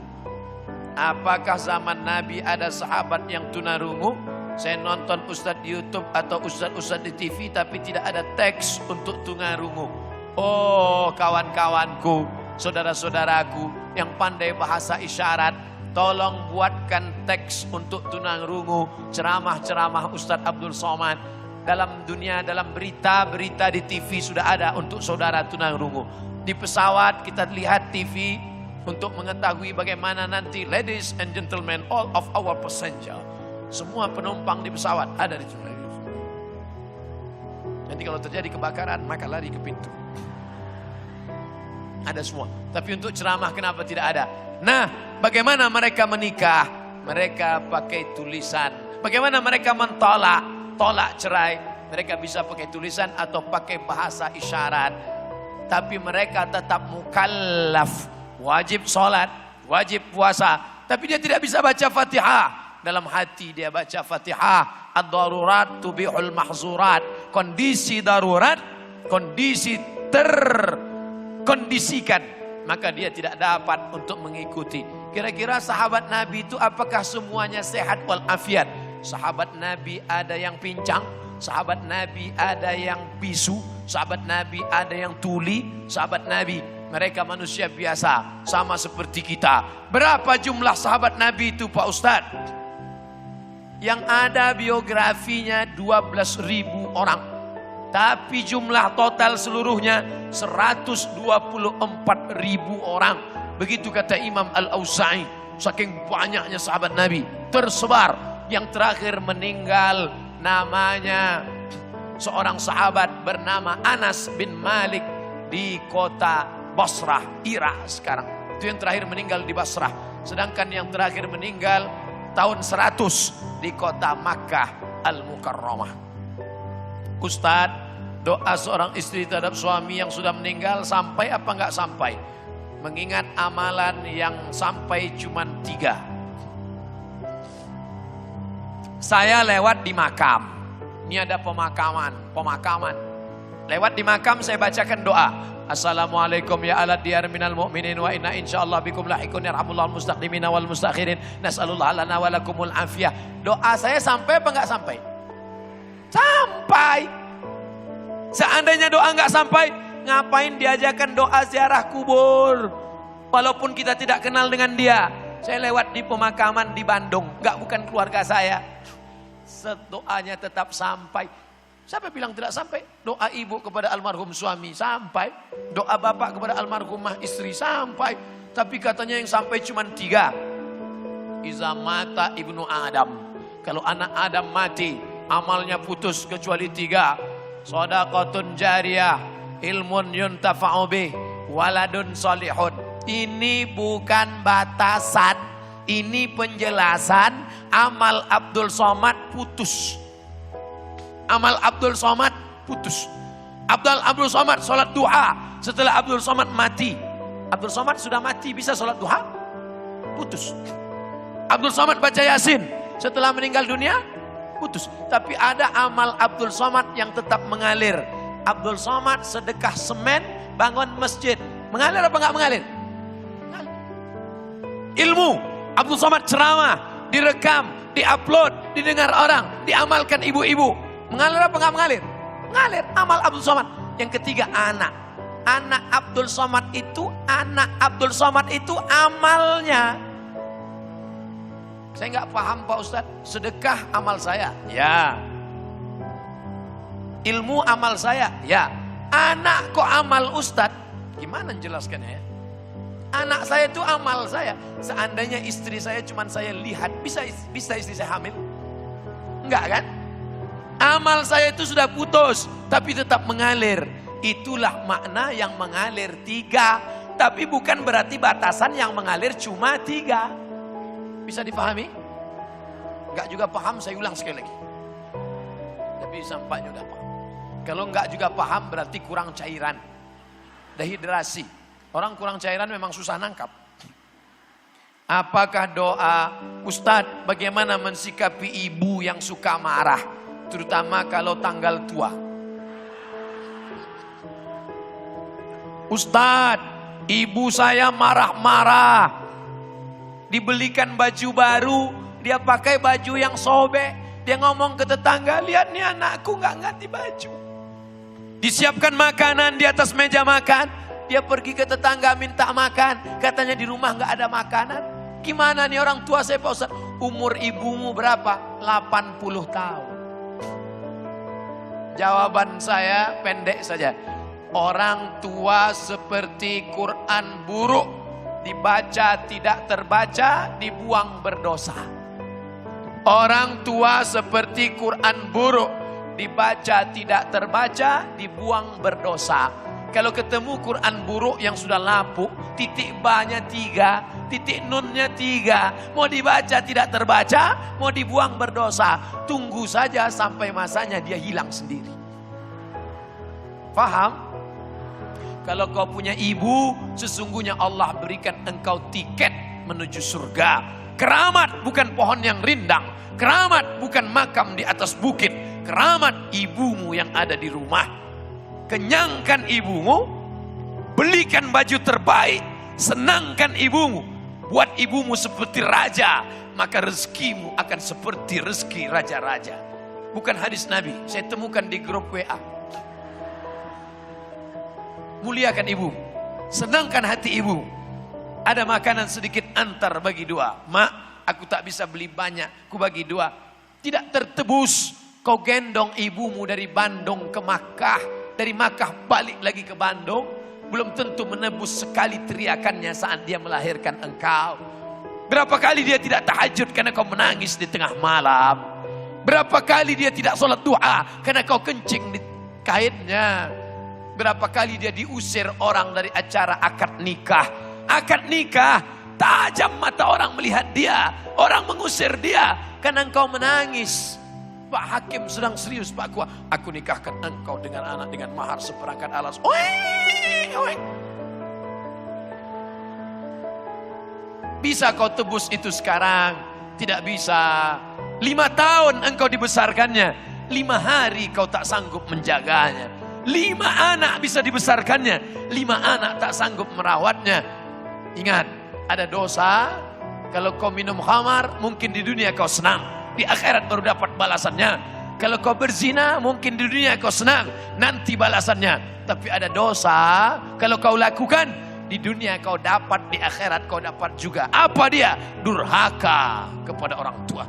Apakah zaman Nabi ada sahabat yang tunarungu? Saya nonton Ustadz di YouTube atau Ustadz di TV tapi tidak ada teks untuk tunarungu. Oh kawan-kawanku, saudara-saudaraku yang pandai bahasa isyarat, tolong buatkan teks untuk tunarungu, ceramah-ceramah Ustadz Abdul Somad. Dalam dunia, dalam berita-berita di TV sudah ada untuk saudara tunarungu. Di pesawat kita lihat TV untuk mengetahui bagaimana nanti ladies and gentlemen, all of our passenger. Semua penumpang di pesawat ada di sana. Nanti kalau terjadi kebakaran maka lari ke pintu. Ada semua. Tapi untuk ceramah kenapa tidak ada? Nah, bagaimana mereka menikah? Mereka pakai tulisan. Bagaimana mereka tolak cerai? Mereka bisa pakai tulisan atau pakai bahasa isyarat. Tapi mereka tetap mukallaf. Wajib sholat, wajib puasa. Tapi dia tidak bisa baca Fatihah. Dalam hati dia baca Fatihah. Ad-darurat tubihul mahzurat. Kondisi darurat, kondisi terkondisikan, maka dia tidak dapat untuk mengikuti. Kira-kira sahabat Nabi itu apakah semuanya sehat walafiat? Sahabat Nabi ada yang pincang, sahabat Nabi ada yang bisu, sahabat Nabi ada yang tuli, sahabat Nabi mereka manusia biasa sama seperti kita. Berapa jumlah sahabat Nabi itu Pak Ustadz? Yang ada biografinya 12.000 orang. Tapi jumlah total seluruhnya 124.000 orang. Begitu kata Imam Al-Auza'i. Saking banyaknya sahabat Nabi tersebar. Yang terakhir meninggal namanya seorang sahabat bernama Anas bin Malik di kota Basrah, Irak sekarang. Itu yang terakhir meninggal di Basrah. Sedangkan yang terakhir meninggal tahun 100 di kota Makkah Al-Mukarramah. Ustadz, doa seorang istri terhadap suami yang sudah meninggal sampai apa enggak sampai? Mengingat amalan yang sampai cuma 3. Saya lewat di makam. Ini ada pemakaman. Lewat di makam saya bacakan doa. Assalamualaikum ya ala diyar minal mu'minin wa inna insyaallah bikum lahikun yarhamullahu mustaqdimina wal mustakhirin. Nas'alullah lana wa lakumul afiyah. Doa saya sampai apa enggak sampai? Sampai. Seandainya doa enggak sampai, ngapain diajarkan doa ziarah kubur? Walaupun kita tidak kenal dengan dia. Saya lewat di pemakaman di Bandung, enggak bukan keluarga saya. Doanya tetap sampai. Siapa bilang tidak sampai? Doa ibu kepada almarhum suami sampai. Doa bapak kepada almarhumah istri sampai. Tapi katanya yang sampai cuma 3. Iza mata ibnu Adam. Kalau anak Adam mati, amalnya putus kecuali 3. Shadaqatun jariyah, ilmun yuntafa'u bih, waladun salihun. Ini bukan batasan, ini penjelasan. Amal Abdul Somad putus. Amal Abdul Somad putus. Abdul Somad sholat duha. Setelah Abdul Somad mati, Abdul Somad sudah mati, bisa sholat duha? Putus. Abdul Somad baca Yasin. Setelah meninggal dunia, putus. Tapi ada amal Abdul Somad yang tetap mengalir. Abdul Somad sedekah semen, bangun masjid. Mengalir apa enggak mengalir? Mengalir. Ilmu Abdul Somad ceramah, direkam, diupload, didengar orang, diamalkan ibu-ibu. Mengalir apa enggak mengalir? Mengalir. Amal Abdul Somad. Yang ketiga anak. Anak Abdul Somad itu amalnya. Saya enggak paham Pak Ustadz. Sedekah amal saya? Ya. Ilmu amal saya? Ya. Anak kok amal Ustadz? Gimana jelaskannya ya? Anak saya itu amal saya. Seandainya istri saya cuma saya lihat, bisa istri saya hamil? Enggak kan? Amal saya itu sudah putus, tapi tetap mengalir. Itulah makna yang mengalir 3. Tapi bukan berarti batasan yang mengalir cuma 3. Bisa dipahami? Enggak juga paham, saya ulang sekali lagi. Tapi sampainya udah paham. Kalau enggak juga paham berarti kurang cairan. Dehidrasi. Orang kurang cairan memang susah nangkap. Apakah doa, Ustadz, bagaimana mensikapi ibu yang suka marah? Terutama kalau tanggal tua. Ustadz, ibu saya marah-marah. Dibelikan baju baru, dia pakai baju yang sobek. Dia ngomong ke tetangga, lihat nih anakku gak ganti baju. Disiapkan makanan di atas meja makan. Dia pergi ke tetangga minta makan. Katanya di rumah gak ada makanan. Gimana nih orang tua saya Pak Ustadz? Umur ibumu berapa? 80 tahun. Jawaban saya pendek saja. Orang tua seperti Quran buruk. Dibaca tidak terbaca, dibuang berdosa. Orang tua seperti Quran buruk. Dibaca tidak terbaca, dibuang berdosa. Kalau ketemu Quran buruk yang sudah lapuk, titik ba-nya 3, titik nun-nya 3. Mau dibaca tidak terbaca, mau dibuang berdosa. Tunggu saja sampai masanya dia hilang sendiri. Faham? Kalau kau punya ibu, sesungguhnya Allah berikan engkau tiket menuju surga. Keramat bukan pohon yang rindang. Keramat bukan makam di atas bukit. Keramat ibumu yang ada di rumah. Kenyangkan ibumu, belikan baju terbaik, senangkan ibumu, buat ibumu seperti raja, maka rezekimu akan seperti rezeki raja-raja. Bukan hadis Nabi, saya temukan di grup WA. Muliakan ibu, senangkan hati ibu. Ada makanan sedikit antar bagi 2. Mak, aku tak bisa beli banyak, ku bagi 2. Tidak tertebus, kau gendong ibumu dari Bandung ke Makkah. Dari Makkah balik lagi ke Bandung, belum tentu menebus sekali teriakannya saat dia melahirkan engkau. Berapa kali dia tidak tahajud karena kau menangis di tengah malam. Berapa kali dia tidak sholat duha karena kau kencing di kainnya. Berapa kali dia diusir orang dari acara akad nikah. Akad nikah, tajam mata orang melihat dia. Orang mengusir dia karena engkau menangis. Pak Hakim sedang serius, Pak Gua. Aku nikahkan engkau dengan anak dengan mahar seperangkat alas. Bisa kau tebus itu sekarang? Tidak bisa. 5 tahun engkau dibesarkannya. 5 hari kau tak sanggup menjaganya. 5 5 anak bisa dibesarkannya, 5 anak tak sanggup merawatnya. Ingat, ada dosa. Kalau kau minum khamar, mungkin di dunia kau senang, di akhirat baru dapat balasannya. Kalau kau berzina, mungkin di dunia kau senang, nanti balasannya. Tapi ada dosa, kalau kau lakukan, di dunia kau dapat, di akhirat kau dapat juga. Apa dia? Durhaka kepada orang tua.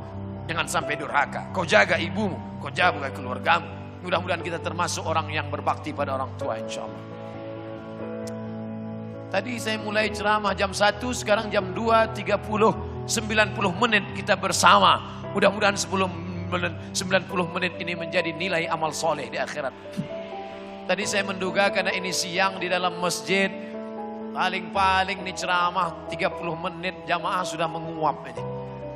Jangan sampai durhaka. Kau jaga ibumu, kau jaga keluargamu. Mudah-mudahan kita termasuk orang yang berbakti pada orang tua, insya Allah. Tadi saya mulai ceramah jam 1, sekarang jam 2.30, 90 menit kita bersama. Mudah-mudahan 90 menit ini menjadi nilai amal soleh di akhirat. Tadi saya menduga karena ini siang di dalam masjid, paling-paling nih ceramah 30 menit jamaah sudah menguap ini.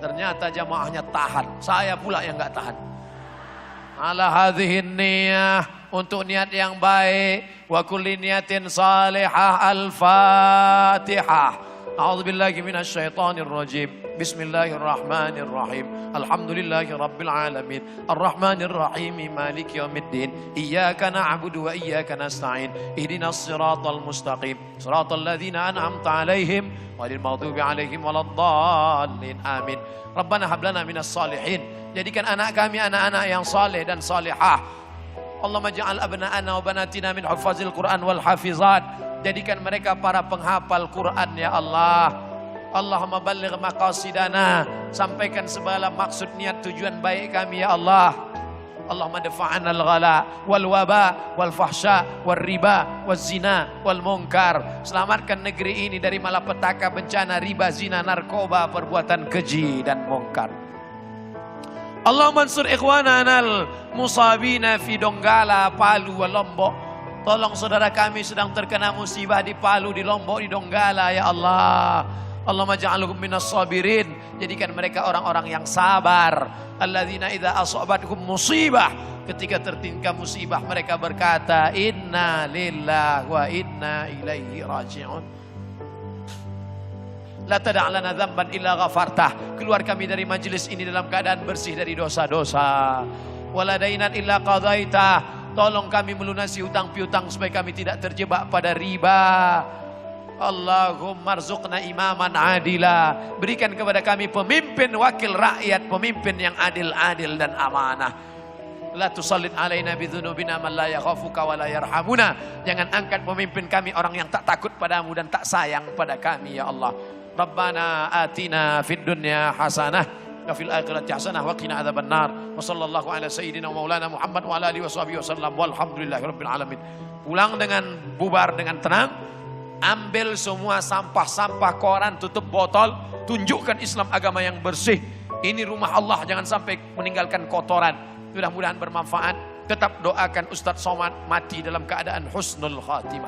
Ternyata jamaahnya tahan, saya pula yang gak tahan. Ala hadhihin niyah, untuk niat yang baik, wa kulli niyatin salihah. Al-Fatihah. A'udzubillahi minasyaitonir rajim. Bismillahirrahmanirrahim. Alhamdulillahi rabbil alamin. Arrahmanir rahim. Maliki yaumiddin. Iyyaka na'budu wa iyyaka nasta'in. Ihdinas siratal mustaqim. Siratal ladzina an'amta 'alaihim ghairil maghdubi 'alaihim waladdallin. Amin. Rabbana hab lana minas salihin. Jadikan anak kami anak-anak yang saleh dan salihah. Allahumma ja'al abna'ana wa banatina min hufazil Quran wal hafizat. Jadikan mereka para penghafal Quran ya Allah. Allahumma balligh maqasidana, sampaikan segala maksud niat tujuan baik kami ya Allah. Allahumma dafa'ana al-ghala wal waba wal fahsya wal riba wal zina wal munkar. Selamatkan negeri ini dari malapetaka, bencana, riba, zina, narkoba, perbuatan keji dan munkar. Allahumma ansur ikhwanana al-musabina fi Donggala, Palu, Lombok. Tolong saudara kami sedang terkena musibah di Palu, di Lombok, di Donggala ya Allah. Allahumma ja'alhum minas sabirin. Jadikan mereka orang-orang yang sabar. Alladzina idza asabatkum musibah, ketika tertimpa musibah mereka berkata inna lillahi wa inna ilaihi raji'un. La tada' lana dzamban illa ghafartah. Keluar kami dari majelis ini dalam keadaan bersih dari dosa-dosa. Wala dainan illa qadaitah. Tolong kami melunasi hutang piutang supaya kami tidak terjebak pada riba. Allahumma rzuqna imaman adila. Berikan kepada kami pemimpin wakil rakyat, pemimpin yang adil-adil dan amanah. La tusallit alaina bidzunubina man la yakhafuka wa la yarhamuna. Jangan angkat pemimpin kami orang yang tak takut padamu dan tak sayang pada kami ya Allah. Rabbana atina fid dunya hasanah wa fil akhirati hasanah wa qina adzabannar. Wa sallallahu ala sayyidina maulana Muhammad wa ala alihi washabihi wasallam walhamdulillahirabbil alamin. Pulang dengan bubar dengan tenang. Ambil semua sampah-sampah, koran, tutup botol, tunjukkan Islam agama yang bersih. Ini rumah Allah, jangan sampai meninggalkan kotoran. Mudah-mudahan bermanfaat. Tetap doakan Ustadz Somad mati dalam keadaan husnul khatimah.